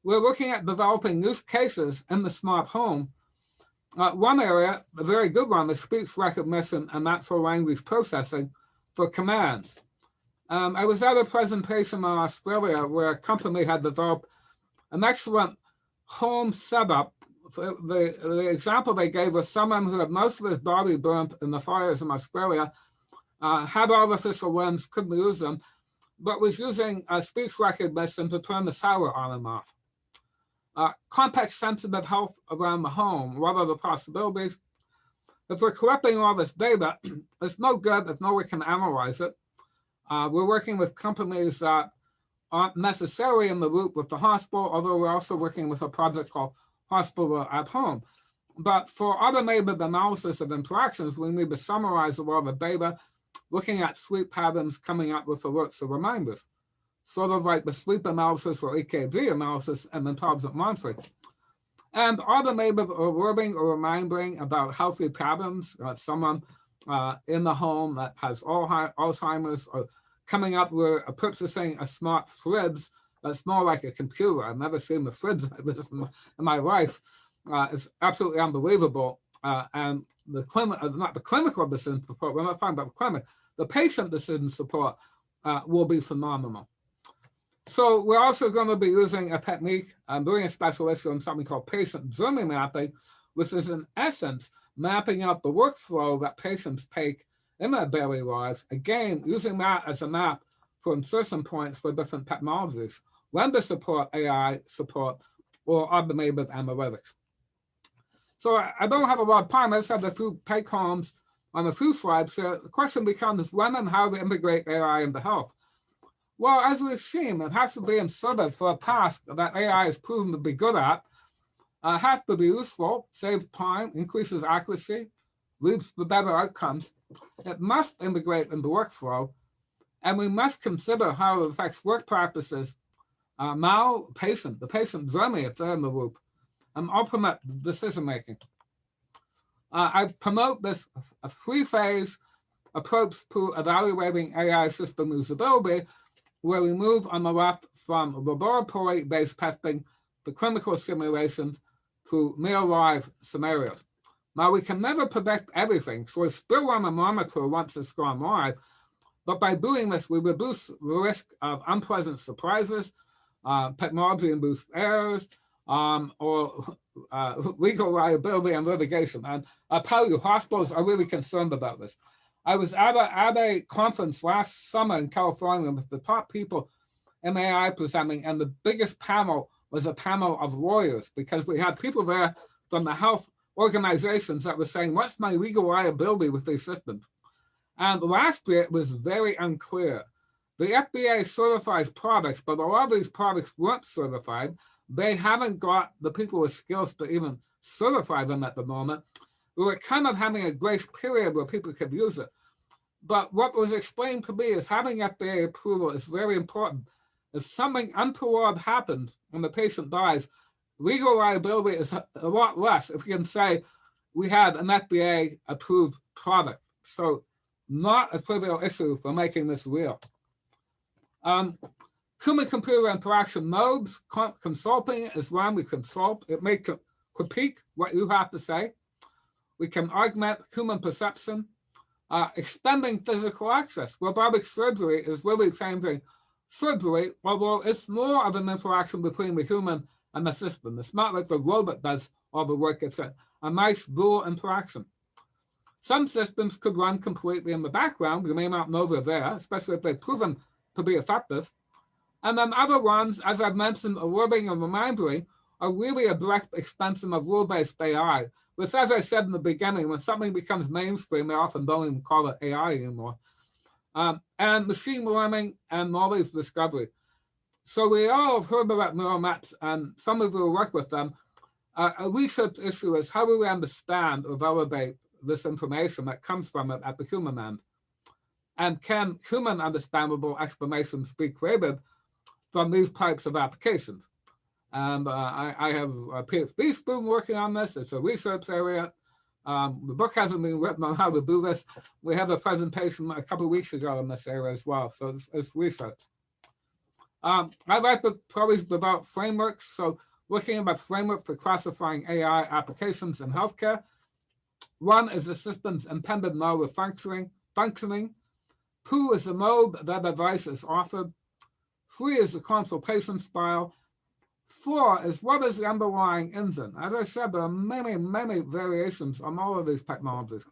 We're looking at developing use cases in the smart home. One area, a very good one, is speech recognition and natural language processing for commands. I was at a presentation in Australia where a company had developed an excellent home setup. The example they gave was someone who had most of his body burnt in the fires in Australia, had artificial limbs, couldn't use them, but was using speech recognition to turn the shower on and off. Context-sensitive health around the home, what are the possibilities? If we're collecting all this data, it's no good if no one can analyze it. We're working with companies that aren't necessarily in the loop with the hospital, although we're also working with a project called Hospital at Home. But for automated analysis of interactions, we need to summarize a lot of the data, looking at sleep patterns, coming up with alerts or reminders, sort of like the sleep analysis or EKG analysis and intelligent monitoring. And automated alerting or reminding about healthy patterns, someone in the home that has Alzheimer's, or coming up with purchasing a smart fridge that's more like a computer. I've never seen a fridge like this in my life. It's absolutely unbelievable. And the not the clinical decision support, we're not talking about the clinic, the patient decision support will be phenomenal. So we're also going to be using a technique, doing a special issue on something called patient journey mapping, which is in essence mapping out the workflow that patients take in their daily lives, again, using that as a map for insertion points for different technologies, when to support AI support or automated analytics. So I don't have a lot of time. I just have a few take homes on a few slides. The question becomes when and how to integrate AI into health. Well, as we've seen, it has to be inserted for a task that AI is proven to be good at, has to be useful, saves time, increases accuracy, leads to better outcomes. It must integrate into workflow, and we must consider how it affects work practices, now the patient journey if they're in the loop, and ultimate decision-making. I promote this a three-phase approach to evaluating AI system usability, where we move on the left from laboratory-based testing to clinical simulations to real-life scenarios. Now, we can never predict everything, so we still want to monitor once it's gone live, but by doing this, we reduce the risk of unpleasant surprises, technology-induced errors, or legal liability and litigation. And I'll tell you, hospitals are really concerned about this. I was at a conference last summer in California with the top people in AI presenting, and the biggest panel was a panel of lawyers, because we had people there from the health organizations that were saying, what's my legal liability with these systems? And last year, it was very unclear. The FDA certifies products, but a lot of these products weren't certified. They haven't got the people with skills to even certify them at the moment. We were kind of having a grace period where people could use it. But what was explained to me is having FDA approval is very important. If something untoward happens and the patient dies, legal liability is a lot less if you can say we had an FDA approved product. So not a trivial issue for making this real. Human-computer interaction modes, consulting is when we consult. It may critique what you have to say. We can augment human perception, extending physical access. Robotic surgery is really changing surgery, although it's more of an interaction between the human and the system. It's not like the robot does all the work. It's a nice dual interaction. Some systems could run completely in the background. You may not know they're there, especially if they've proven to be effective. And then other ones, as I've mentioned, alerting and reminding, are really a direct extension of rule-based AI, which, as I said in the beginning, when something becomes mainstream, they often don't even call it AI anymore. And machine learning and knowledge discovery. So we all have heard about neural nets, and some of you work with them. A research issue is how do we understand or validate this information that comes from it at the human end? And can human understandable explanations be created from these types of applications? And I have a PhD student working on this. It's a research area. The book hasn't been written on how to do this. We had a presentation a couple of weeks ago in this area as well. So it's research. I like to probably develop frameworks. So looking at a framework for classifying AI applications in healthcare. One is the system's intended mode of functioning. 2 is the mode that advice is offered. 3 is the consultation style. 4 is what is the underlying engine. As I said, there are many, many variations on all of these technologies.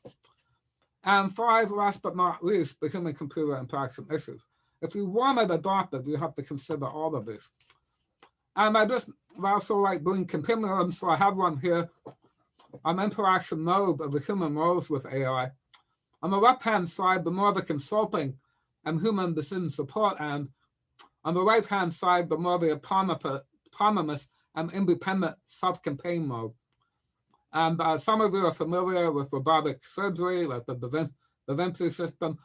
And 5, last but not least, the human-computer interaction issues. If you want to adopt it, you have to consider all of these. And I also like doing continuums, so I have one here on interaction mode of the human roles with AI. On the left-hand side, the more the consulting and human decision support end. On the right-hand side, the more the autonomous and independent self-contained mode. And some of you are familiar with robotic surgery, like the Da Vinci system.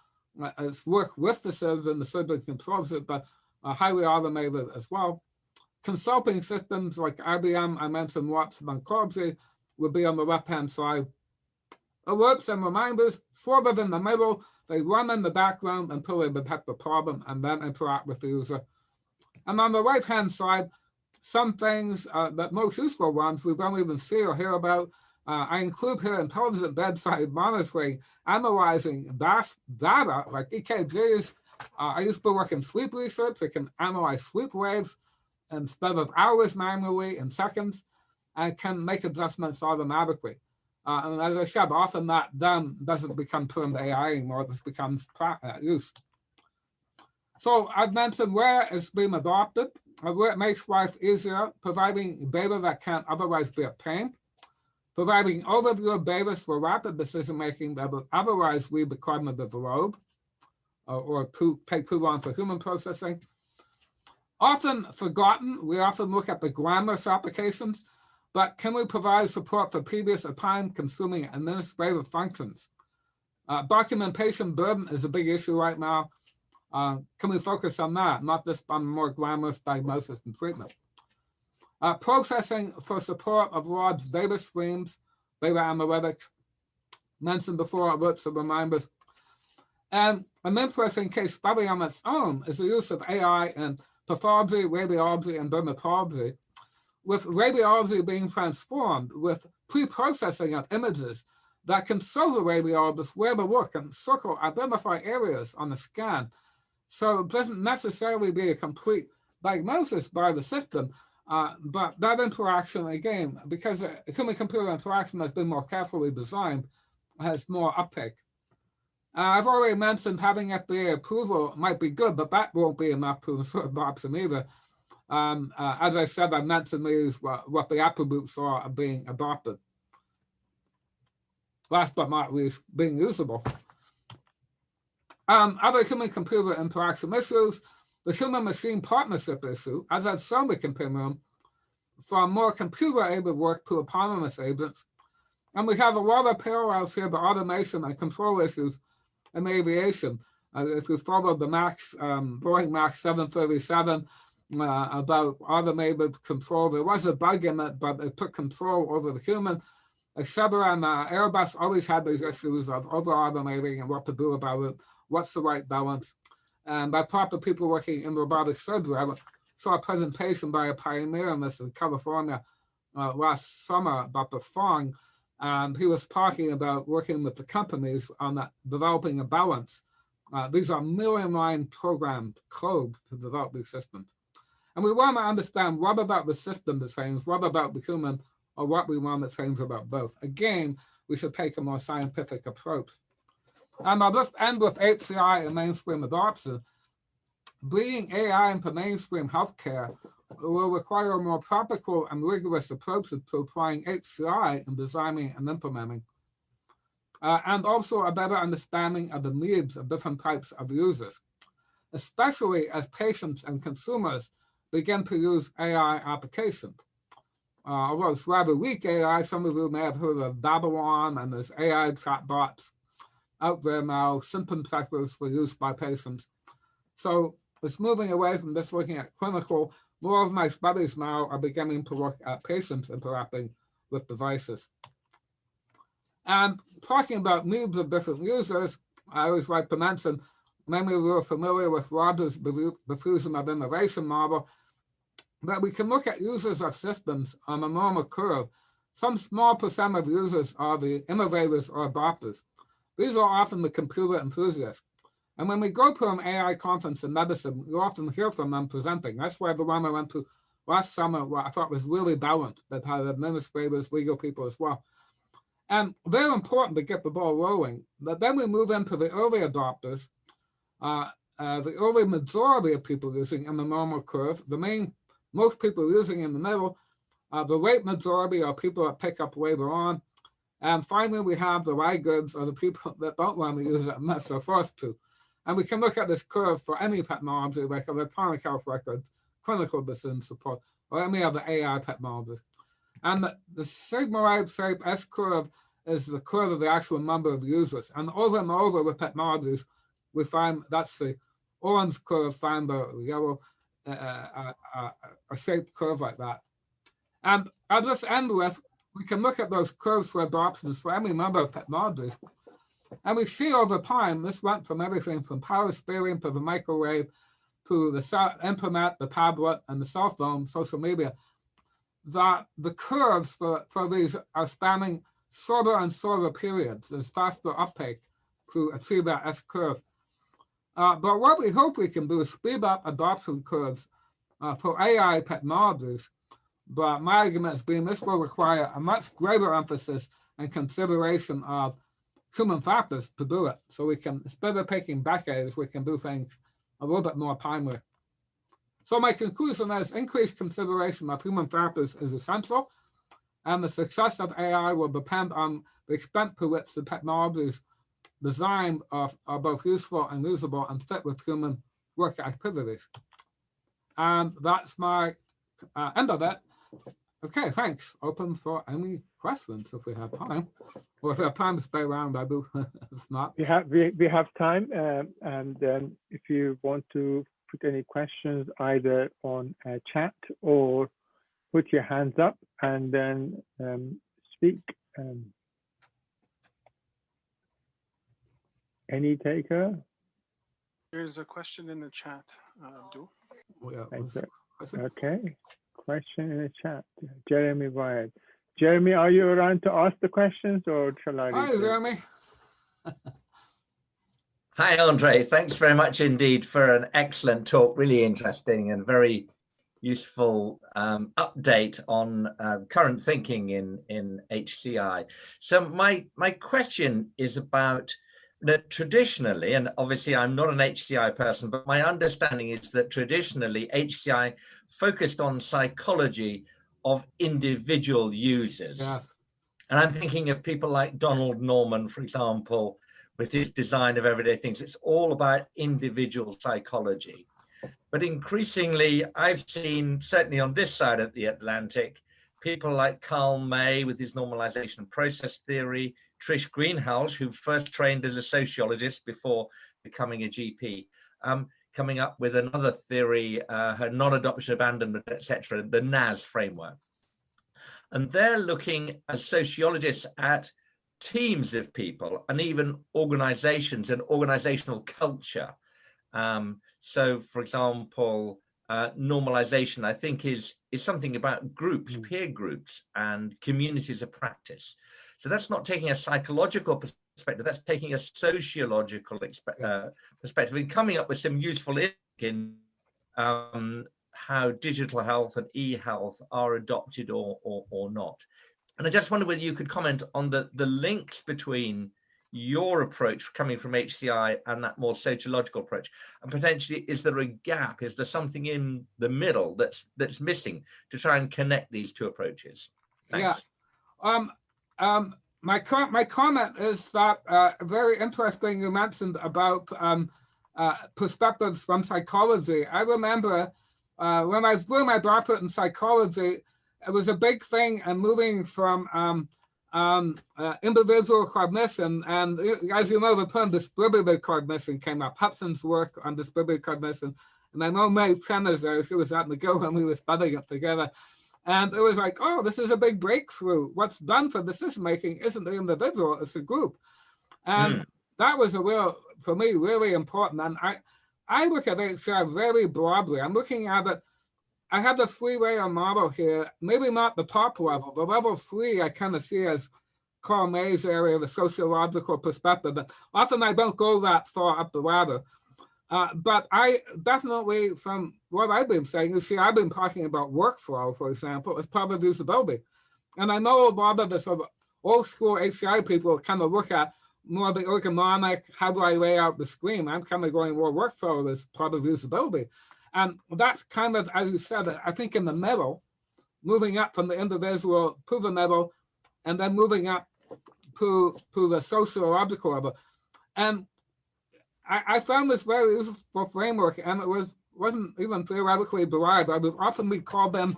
It's work with the surgeon controls it, but highly automated as well. Consulting systems like IBM, I mentioned Watson and Oncology, would be on the left-hand side. Alerts and reminders, sort of in the middle. They run in the background until they detect the problem and then interact with the user. And on the right-hand side, some things that most useful ones we don't even see or hear about. I include here intelligent bedside monitoring, analyzing vast data like EKGs I used to work in sleep research. It can analyze sleep waves instead of hours manually in seconds, and can make adjustments automatically. And as I said, often that then doesn't become termed AI anymore. This becomes use. So I've mentioned where it's being adopted, where it makes life easier, providing data that can't otherwise be obtained, providing overview of data for rapid decision-making that would otherwise leave the cognitive load or take too long for human processing. Often forgotten, we often look at the glamorous applications, but can we provide support for previous or time-consuming administrative functions? Documentation burden is a big issue right now. Can we focus on that, not just on more glamorous diagnosis and treatment? Processing for support of large data streams, data analytics, mentioned before, alerts and reminders. And an interesting case study on its own is the use of AI in pathology, radiology, and dermatology, with radiology being transformed with pre-processing of images that can show the radiologist where to look and identify areas on the scan. So it doesn't necessarily be a complete diagnosis by the system, but that interaction, again, because a human-computer interaction has been more carefully designed, has more uptake. I've already mentioned having FDA approval might be good, but that won't be enough to sort of box them either. As I said, I mentioned these, what the attributes are being adopted. Last but not least, being usable. Other human-computer interaction issues, the human-machine partnership issue, as I've shown the continuum, from more computer-aided work to autonomous agents. And we have a lot of parallels here to automation and control issues in aviation. If you follow the Boeing MAX 737 about automated control, there was a bug in it, but it took control over the human. Etc. And Airbus always had these issues of over-automating and what to do about it, what's the right balance. And by proper people working in robotic surgery, I saw a presentation by a pioneer in this in California last summer about the Fong, and he was talking about working with the companies on that, developing a balance. These are million-line programmed code to develop these systems. And we want to understand what about the system that changes, what about the human, or what we want to change about both. Again, we should take a more scientific approach. And I'll just end with HCI and mainstream adoption. Bringing AI into mainstream healthcare will require a more practical and rigorous approaches to applying HCI in designing and implementing. And also a better understanding of the needs of different types of users, especially as patients and consumers begin to use AI applications. Although it's rather weak AI, some of you may have heard of Babylon, and there's AI chatbots out there now, symptom checkers for use by patients. So it's moving away from just looking at clinical. More of my studies now are beginning to look at patients interacting with devices. And talking about needs of different users, I always like to mention, many of you are familiar with Rogers' diffusion of innovation model, that we can look at users of systems on a normal curve. Some small percent of users are the innovators or adopters. These are often the computer enthusiasts. And when we go to an AI conference in medicine, you often hear from them presenting. That's why the one I went to last summer, what I thought was really balanced, that had administrators, legal people as well. And they're important to get the ball rolling. But then we move into the early adopters, the early majority of people using in the normal curve, most people using in the middle, the late majority are people that pick up later on. And finally, we have the laggards, or the people that don't want to use it unless they're forced to. And we can look at this curve for any technology, like electronic health records, clinical decision support, or any other AI technology. And the sigmoid shape S-curve is the curve of the actual number of users. And over with technologies, we find that's the orange curve, find the yellow, a shaped curve like that. And I'll just end with, we can look at those curves for adoptions for any number of technologies. And we see over time, this went from everything from power steering to the microwave to the internet, the tablet, and the cell phone, social media, that the curves for these are spanning shorter and shorter periods. There's faster uptake to achieve that S-curve. But what we hope we can do is speed up adoption curves for AI technologies. But my argument has been this will require a much greater emphasis and consideration of human factors to do it. So we can, instead of taking decades, we can do things a little bit more timely. So my conclusion is increased consideration of human factors is essential, and the success of AI will depend on the extent to which the technologies designed are both useful and usable and fit with human work activities. And that's my end of it. Okay, thanks. Open for any questions if we have time. Or if we have time to stay around, I do. If not. We have time, and if you want to put any questions either on chat or put your hands up and then speak. Any taker? There's a question in the chat, Abdul. Okay, question in the chat. Jeremy Wyatt. Jeremy, are you around to ask the questions or shall I? Hi, Jeremy. Hi, Andre. Thanks very much indeed for an excellent talk. Really interesting and very useful update on current thinking in HCI. So my question is about that traditionally, and obviously I'm not an HCI person, but my understanding is that traditionally HCI focused on psychology of individual users. Yeah. And I'm thinking of people like Donald Norman, for example, with his design of everyday things. It's all about individual psychology. But increasingly, I've seen, certainly on this side of the Atlantic, people like Carl May with his normalization process theory, Trish Greenhalgh, who first trained as a sociologist before becoming a GP, coming up with another theory, her non-adoption, abandonment, etc., the NAS framework. And they're looking as sociologists at teams of people and even organizations and organizational culture. So, for example, normalization, I think, is something about groups, peer groups, and communities of practice. So that's not taking a psychological perspective, that's taking a sociological perspective and coming up with some useful in how digital health and e-health are adopted or not. And I just wonder whether you could comment on the links between your approach coming from HCI and that more sociological approach, and potentially is there a gap, is there something in the middle that's missing to try and connect these two approaches? Thanks. Yeah. My comment is that very interesting you mentioned about perspectives from psychology. I remember when I was doing my doctorate in psychology, it was a big thing and moving from individual cognition, and as you know, the term distributed cognition came up. Hudson's work on distributed cognition, and I know May Trenner's there. She was at McGill when we were studying it together, and it was like, oh, this is a big breakthrough. What's done for decision making isn't the individual; it's a group, and that was for me, really important. And I look at HCI very broadly. I'm looking at it. I have the 3-layer model here, maybe not the top level. The level 3 I kind of see as Carl May's area of the sociological perspective. But often I don't go that far up the ladder. But I definitely, from what I've been saying, you see, I've been talking about workflow, for example, as part of usability. And I know a lot of the sort of old school HCI people kind of look at more of the ergonomic, how do I lay out the screen? I'm kind of going more workflow as part of usability. And that's kind of, as you said, I think in the middle, moving up from the individual to the middle, and then moving up to the sociological level. And I found this very useful framework, and it wasn't even theoretically derived. I would often call them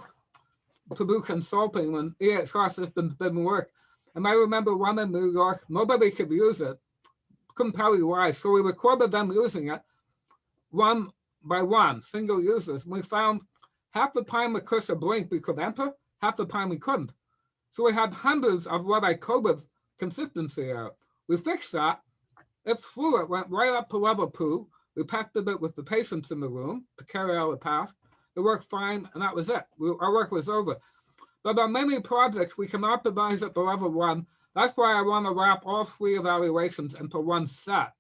to do consulting when EHR systems didn't work. And I remember one in New York, nobody could use it. Couldn't tell you why. So we recorded them using it, one by one, single users. We found half the time the cursor blinked, we could enter, half the time we couldn't. So we had hundreds of what I coded consistency error. We fixed that. It flew, it went right up to level 2. We packed it with the patients in the room to carry out the task. It worked fine, and that was it. Our work was over. But on many projects, we can optimize it to level 1. That's why I want to wrap all 3 evaluations into one set.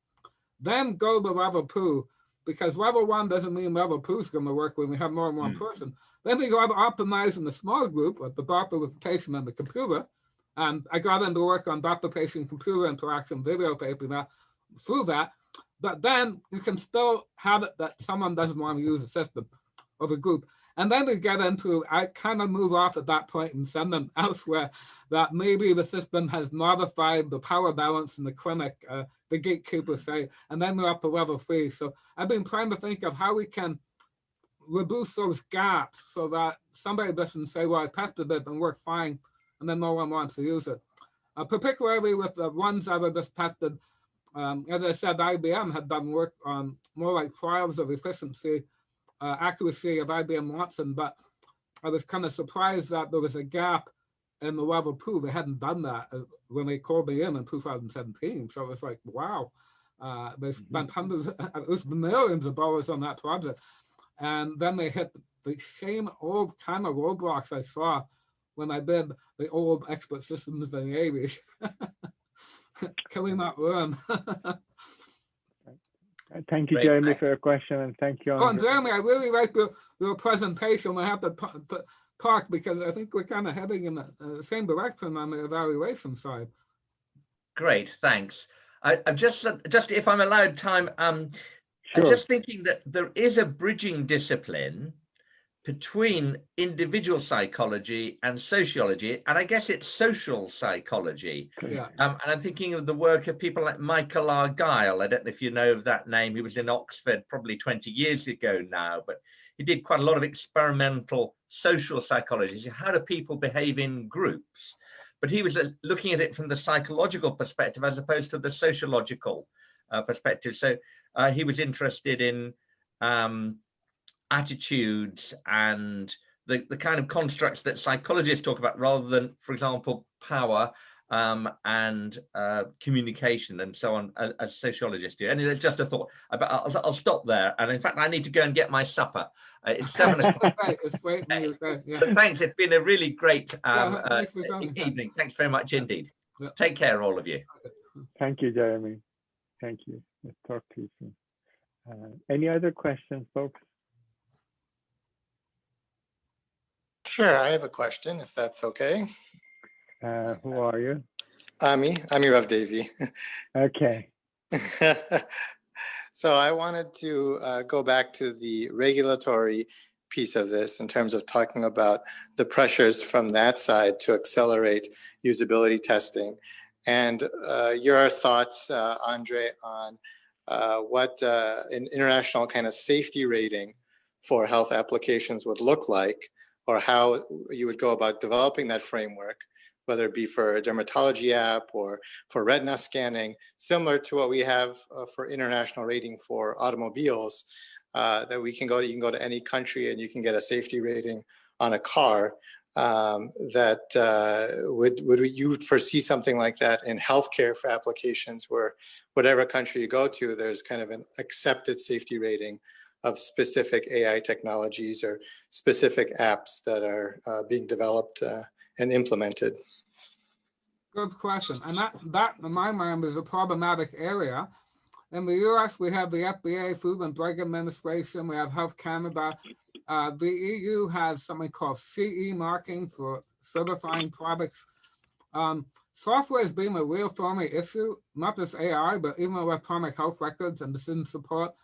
then go to level 2, because level 1 doesn't mean level 2 is going to work when we have more than one person. Then we go to optimizing the small group of the doctor with the patient and the computer. And I got into work on doctor-patient computer interaction, videotaping that through that. But then you can still have it that someone doesn't want to use the system or the group. And then we get into, I kind of move off at that point and send them elsewhere, that maybe the system has modified the power balance in the clinic, the gatekeepers say, and then we're up to level 3. So I've been trying to think of how we can reduce those gaps so that somebody doesn't say, well, I tested it and worked fine, and then no one wants to use it. Particularly with the ones that I just tested, as I said, IBM had done work on more like trials of efficiency, accuracy of IBM Watson, but I was kind of surprised that there was a gap in the level 2. They hadn't done that when they called me in 2017. So it was like, wow, they spent hundreds, it was millions of dollars on that project. And then they hit the same old kind of roadblocks I saw when I did the old expert systems in the 80s. Can we not learn? Thank you, Great, Jeremy, thanks. for your question, and thank you. Oh, and Jeremy, I really like your presentation. We have to talk because I think we're kind of heading in the same direction on the evaluation side. Great, thanks. I'm just if I'm allowed time, Sure. I'm just thinking that there is a bridging discipline between individual psychology and sociology, and I guess it's social psychology. Yeah. And I'm thinking of the work of people like Michael Argyle. I don't know if you know of that name. He was in Oxford probably 20 years ago now, but he did quite a lot of experimental social psychology. How do people behave in groups? But he was looking at it from the psychological perspective as opposed to the sociological perspective. So he was interested in attitudes and the kind of constructs that psychologists talk about rather than, for example, power and communication and so on, as sociologists do. And it's just a thought. I'll stop there. And in fact, I need to go and get my supper. It's 7 o'clock. It's great. Yeah. Thanks. It's been a really great Thanks for coming. evening. Thanks very much indeed. Yeah. Take care, all of you. Thank you, Jeremy. Thank you. Let's talk to you soon. Any other questions, folks? Sure, I have a question, if that's okay. Who are you? Ami Rav Devi. Okay. So I wanted to go back to the regulatory piece of this in terms of talking about the pressures from that side to accelerate usability testing. And your thoughts, Andre, on what an international kind of safety rating for health applications would look like, or how you would go about developing that framework, whether it be for a dermatology app or for retina scanning, similar to what we have for international rating for automobiles, that we can go to, you can go to any country and you can get a safety rating on a car. Would you foresee something like that in healthcare for applications where whatever country you go to, there's kind of an accepted safety rating of specific AI technologies or specific apps that are being developed and implemented? Good question. And that, in my mind, is a problematic area. In the US, we have the FDA, Food and Drug Administration. We have Health Canada. The EU has something called CE marking for certifying products. Software has been a real thorny issue, not just AI, but even electronic health records and decision support.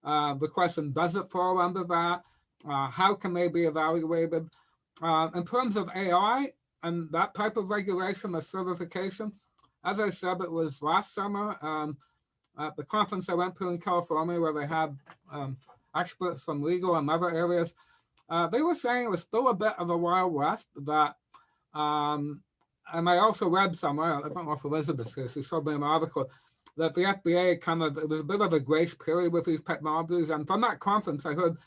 The question, does it fall under that? How can they be evaluated? In terms of AI and that type of regulation or certification, as I said, it was last summer at the conference I went to in California where they had experts from legal and other areas. They were saying it was still a bit of a Wild West, that, and I also read somewhere, I don't know if Elizabeth's here, she showed me an article, that the FDA kind of, it was a bit of a grace period with these technologies. And from that conference, I heard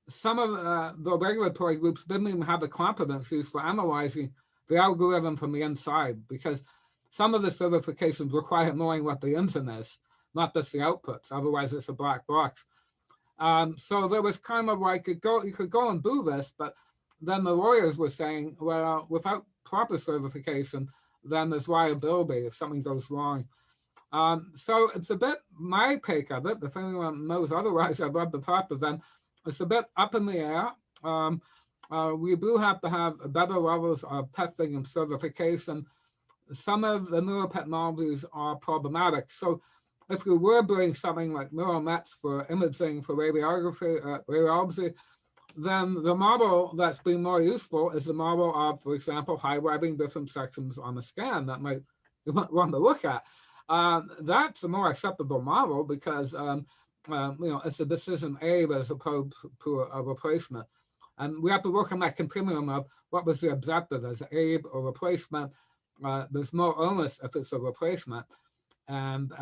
some of the regulatory groups didn't even have the competencies for analyzing the algorithm from the inside, because some of the certifications require knowing what the engine is, not just the outputs. Otherwise, it's a black box. So there was kind of like, you could go and do this, but then the lawyers were saying, well, without proper certification, then there's liability if something goes wrong. So it's a bit, my take of it, if anyone knows otherwise, I've read the part of them, it's a bit up in the air. We do have to have better levels of testing and certification. Some of the newer technologies are problematic. So if we were doing something like neural nets for imaging, for radiology, then the model that's been more useful is the model of, for example, highlighting different sections on the scan that might you might want to look at. That's a more acceptable model because it's a decision aid as opposed to a replacement. And we have to work on that continuum of what was the objective as aid or replacement. There's no onus if it's a replacement. And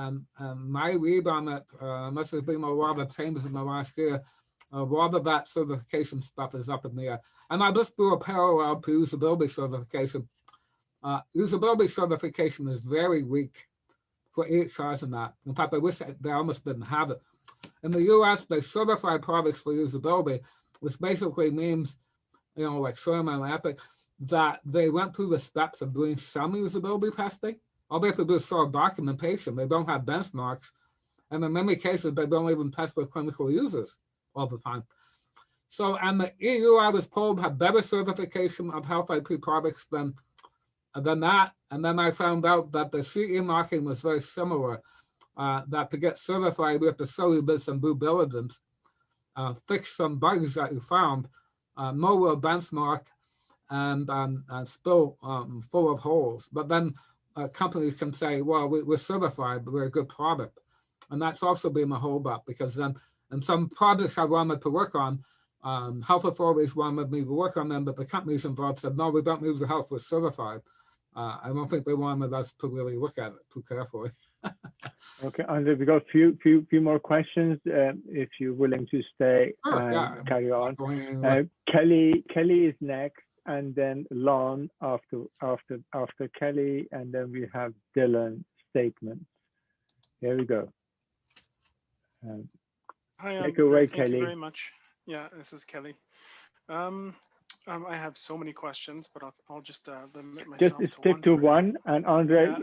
my read on it, unless there's been a lot of changes in the last year, a lot of that certification stuff is up in the air. And I just do a parallel to usability certification. Usability certification is very weak for EHRs and that. In fact, I wish they almost didn't have it. In the US, they certify products for usability, which basically means, like Sherman and Epic, that they went through the steps of doing some usability testing. All they have to do is show documentation. They don't have benchmarks. And in many cases, they don't even test with clinical users all the time. So, and the EU, I was told, have better certification of health IP products than that. And then I found out that the CE marking was very similar, that to get certified, we have to show you did some due diligence, fix some bugs that you found, know a benchmark, and still full of holes. But then companies can say, well, we're certified, but we're a good product. And that's also been a holdup because then, and some projects I wanted to work on, health authorities wanted me to work on them, but the companies involved said, no, we don't need the health, we're certified. I don't think they wanted us to really look at it too carefully. Okay, Andre, we got a few more questions. If you're willing to stay and carry on. Kelly is next, and then Lon after Kelly, and then we have Dylan statements. Here we go. Hi, take away, thank Kelly. you very much. Yeah, this is Kelly. I have so many questions, but I'll just limit myself just to stick to one, and Andre,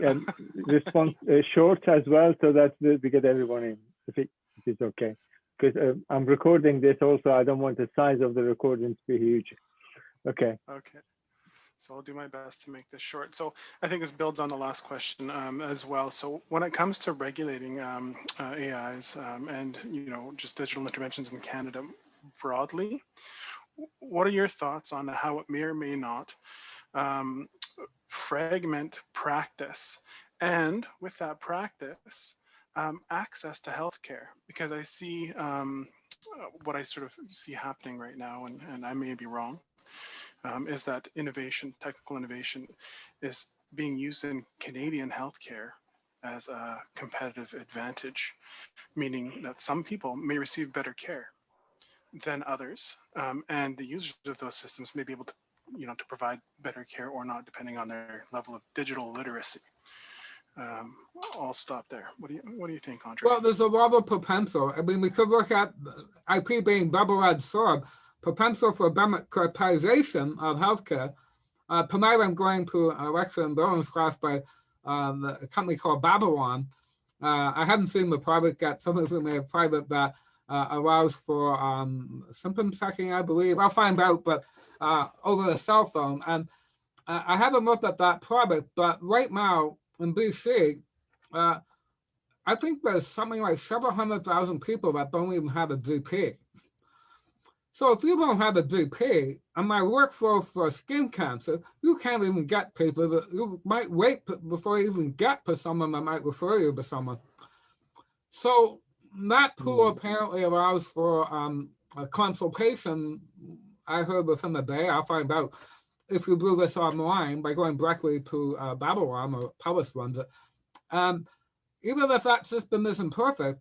response short as well, so that we get everyone in, if it's okay. Because I'm recording this also, I don't want the size of the recording to be huge. Okay. Okay. So I'll do my best to make this short. So I think this builds on the last question as well. So when it comes to regulating AIs and just digital interventions in Canada broadly, what are your thoughts on how it may or may not fragment practice, and with that practice, access to healthcare? Because I see what I sort of see happening right now, and I may be wrong, is that technical innovation is being used in Canadian healthcare as a competitive advantage, meaning that some people may receive better care than others, and the users of those systems may be able to, to provide better care or not, depending on their level of digital literacy. I'll stop there. What do you think, Andre? Well, there's a lot of potential. I mean, we could look at IP being double-edged sword, potential for democratization of healthcare. Tonight, I'm going to a lecture in Billings class by a company called Babylon. I haven't seen the product yet. Some of you may have tried it, that allows for symptom checking, I believe. I'll find out, but over the cell phone. And I haven't looked at that product, but right now in BC, I think there's something like 700,000 people that don't even have a GP. So if you don't have a GP, and my workflow for skin cancer, you can't even get people that you might wait before you even get to someone that might refer you to someone. So that tool apparently allows for a consultation. I heard within a day. I'll find out if you do this online by going directly to Babylon, or Publish runs it. Even if that system isn't perfect,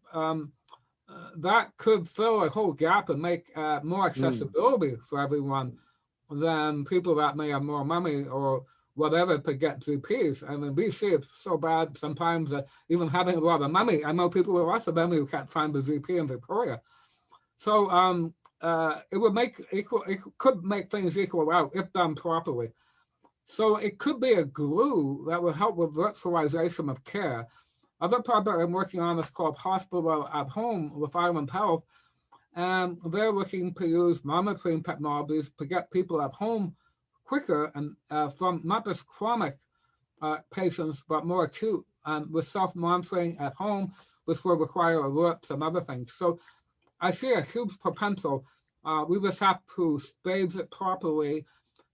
that could fill a whole gap and make more accessibility for everyone than people that may have more money or whatever to get GPs. I mean, BC, it's so bad sometimes that even having a lot of money, I know people with lots of money who can't find the GP in Victoria. So it would it could make things equal out if done properly. So it could be a glue that will help with virtualization of care. Other project I'm working on is called Hospital at Home with Island Health. And they're looking to use monitoring technologies to get people at home quicker and from not just chronic patients, but more acute, and with self-monitoring at home, which will require alerts and other things. So I see a huge potential. We just have to stage it properly,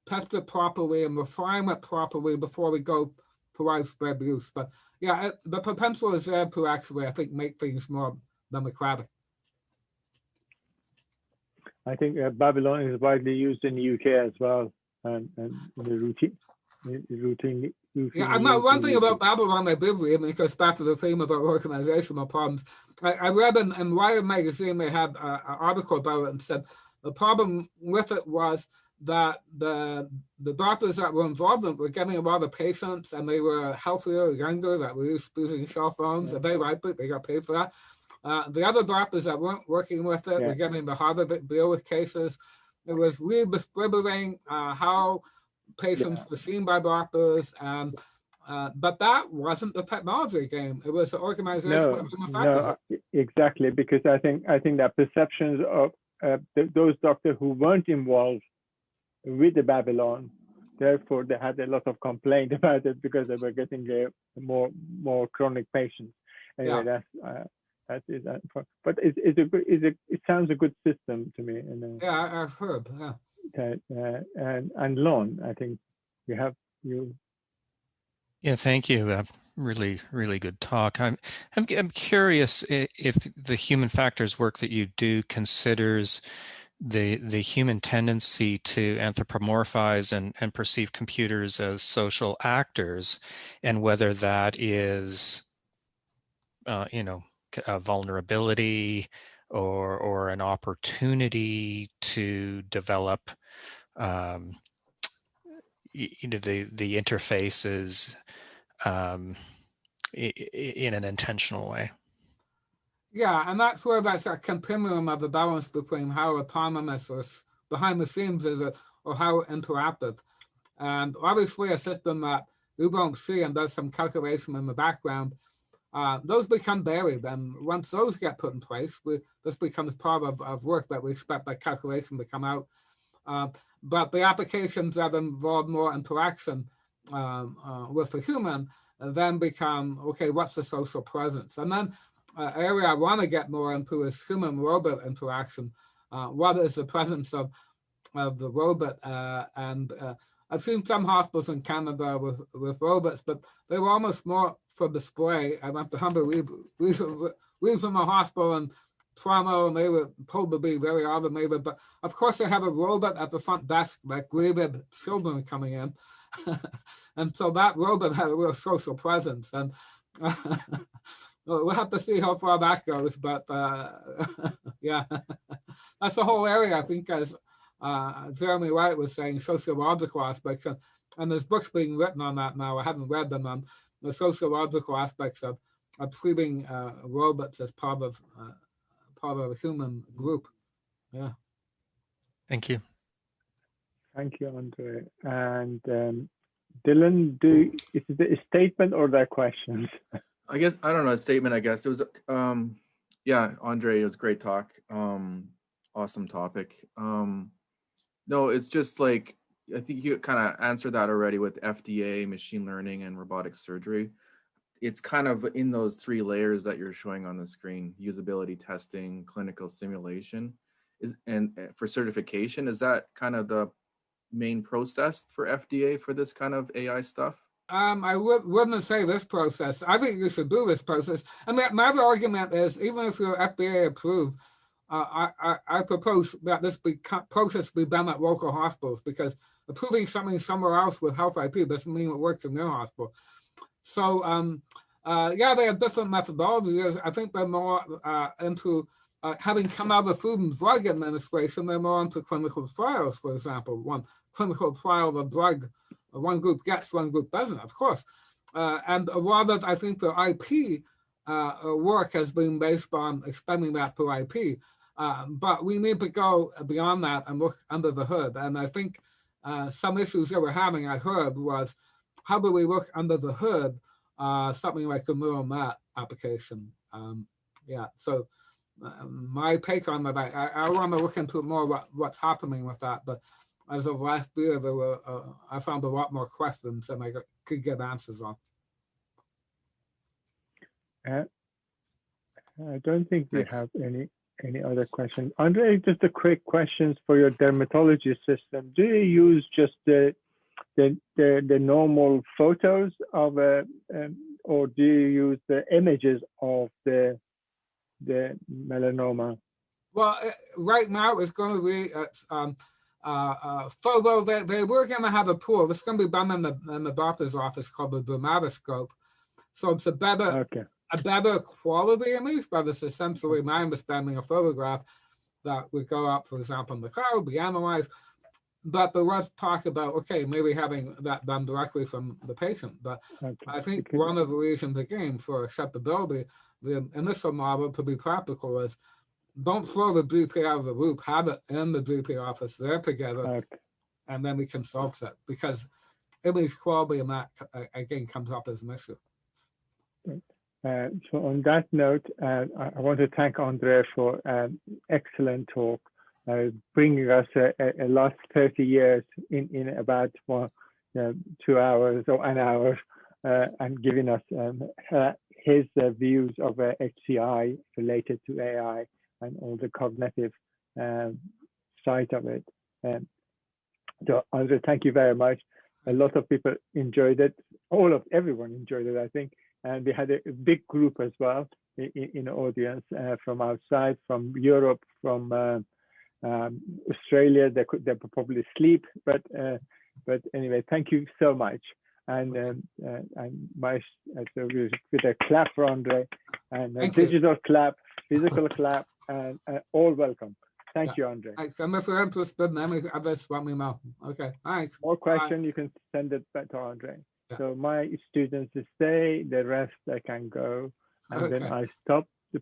test it properly, and refine it properly before we go to widespread use. But yeah, the potential is there to actually, I think, make things more democratic. I think Babylon is widely used in the UK as well, and the routine. Yeah, one thing about Babylon I did read, because back to the theme about organizational problems, I read in Wired magazine, they had an article about it and said the problem with it was that the doctors that were involved in it were getting a lot of patients, and they were healthier, younger, that were using cell phones, and they liked it, they got paid for that. The other doctors that weren't working with it were getting the harder to deal with cases. It was redistributing how patients were seen by doctors, and but that wasn't the technology game. It was the organization of human factors. No, exactly, because I think that perceptions of those doctors who weren't involved with the Babylon, therefore they had a lot of complaint about it because they were getting more chronic patients. Anyway, that's it. But it sounds a good system to me. Yeah, I've heard. Yeah. And Lon, I think you have you. Yeah, thank you. Really, really good talk. I'm curious if the human factors work that you do considers the human tendency to anthropomorphize and perceive computers as social actors, and whether that is, a vulnerability or an opportunity to develop, the interfaces in an intentional way. Yeah, and that's where that's a continuum of the balance between how autonomous or behind the scenes is it, or how interactive. And obviously a system that you don't see and does some calculation in the background, those become buried. And once those get put in place, this becomes part of work that we expect that calculation to come out. But the applications that involve more interaction with a human then become, okay, what's the social presence? And then area I want to get more into is human-robot interaction. What is the presence of the robot? And I've seen some hospitals in Canada with robots, but they were almost more for display. I went to Humber Regional Hospital in Toronto, and they were told to be very automated. But of course, they have a robot at the front desk that greeted children coming in. And so that robot had a real social presence. And we'll have to see how far that goes, but yeah, that's the whole area, I think, as Jeremy Wright was saying, sociological aspects, and there's books being written on that now. I haven't read them on the sociological aspects of treating robots as part of a human group. Yeah. Thank you. Thank you, Andre. And Dylan, is it a statement or their questions? I guess, I don't know, a statement, I guess. It was, yeah, Andre, it was a great talk. Awesome topic. No, it's just like, I think you kind of answered that already with FDA, machine learning, and robotic surgery. It's kind of in those three layers that you're showing on the screen: usability testing, clinical simulation, and for certification. Is that kind of the main process for FDA for this kind of AI stuff? I wouldn't say this process. I think you should do this process. I mean, my other argument is, even if you're FDA approved, I propose that this process be done at local hospitals, because approving something somewhere else with health IP doesn't mean it works in their hospital. So, yeah, they have different methodologies. I think they're more into, having come out of the Food and Drug Administration, they're more into clinical trials, for example. One clinical trial of a drug, one group gets, one group doesn't, of course. And a lot of, I think, the IP work has been based on expanding that to IP. But we need to go beyond that and look under the hood. And I think some issues that we're having, I heard, was how do we look under the hood, something like a neural net. application. Yeah, so my take on that, I want to look into more what's happening with that, but as of last year, there were I found a lot more questions than I could get answers on. I don't think we have any other questions. Andre, just a quick questions for your dermatology system. Do you use just the normal photos of or do you use the images of the melanoma? Well, right now it's going to be photo. They were going to have a pool. It's going to be done in the doctor's office called the dermatoscope. So it's a better quality image, but it's essentially my understanding a photograph that would go up, for example, in the cloud, be analyzed. But there was talk about, okay, maybe having that done directly from the patient. But I think one of the reasons, again, for acceptability, the initial model to be practical is don't throw the GP out of the loop, have it in the GP office, they're together, and then we can solve that. Because image quality and that, again, comes up as an issue. So on that note, I want to thank Andre for an excellent talk, bringing us a last 30 years in about 2 hours or an hour, and giving us his views of HCI related to AI and all the cognitive side of it. So Andre, thank you very much. A lot of people enjoyed it. Everyone enjoyed it, I think. And we had a big group as well in the audience from outside, from Europe, from Australia. They could probably sleep, but anyway, thank you so much. And so with a clap for Andre, and a digital clap, physical clap, and all welcome. Thank you, Andre. I'm if you're interested, then others want me know. Okay, thanks. More question, you can send it back to Andre. So my students stay, the rest I can go, and then I stop the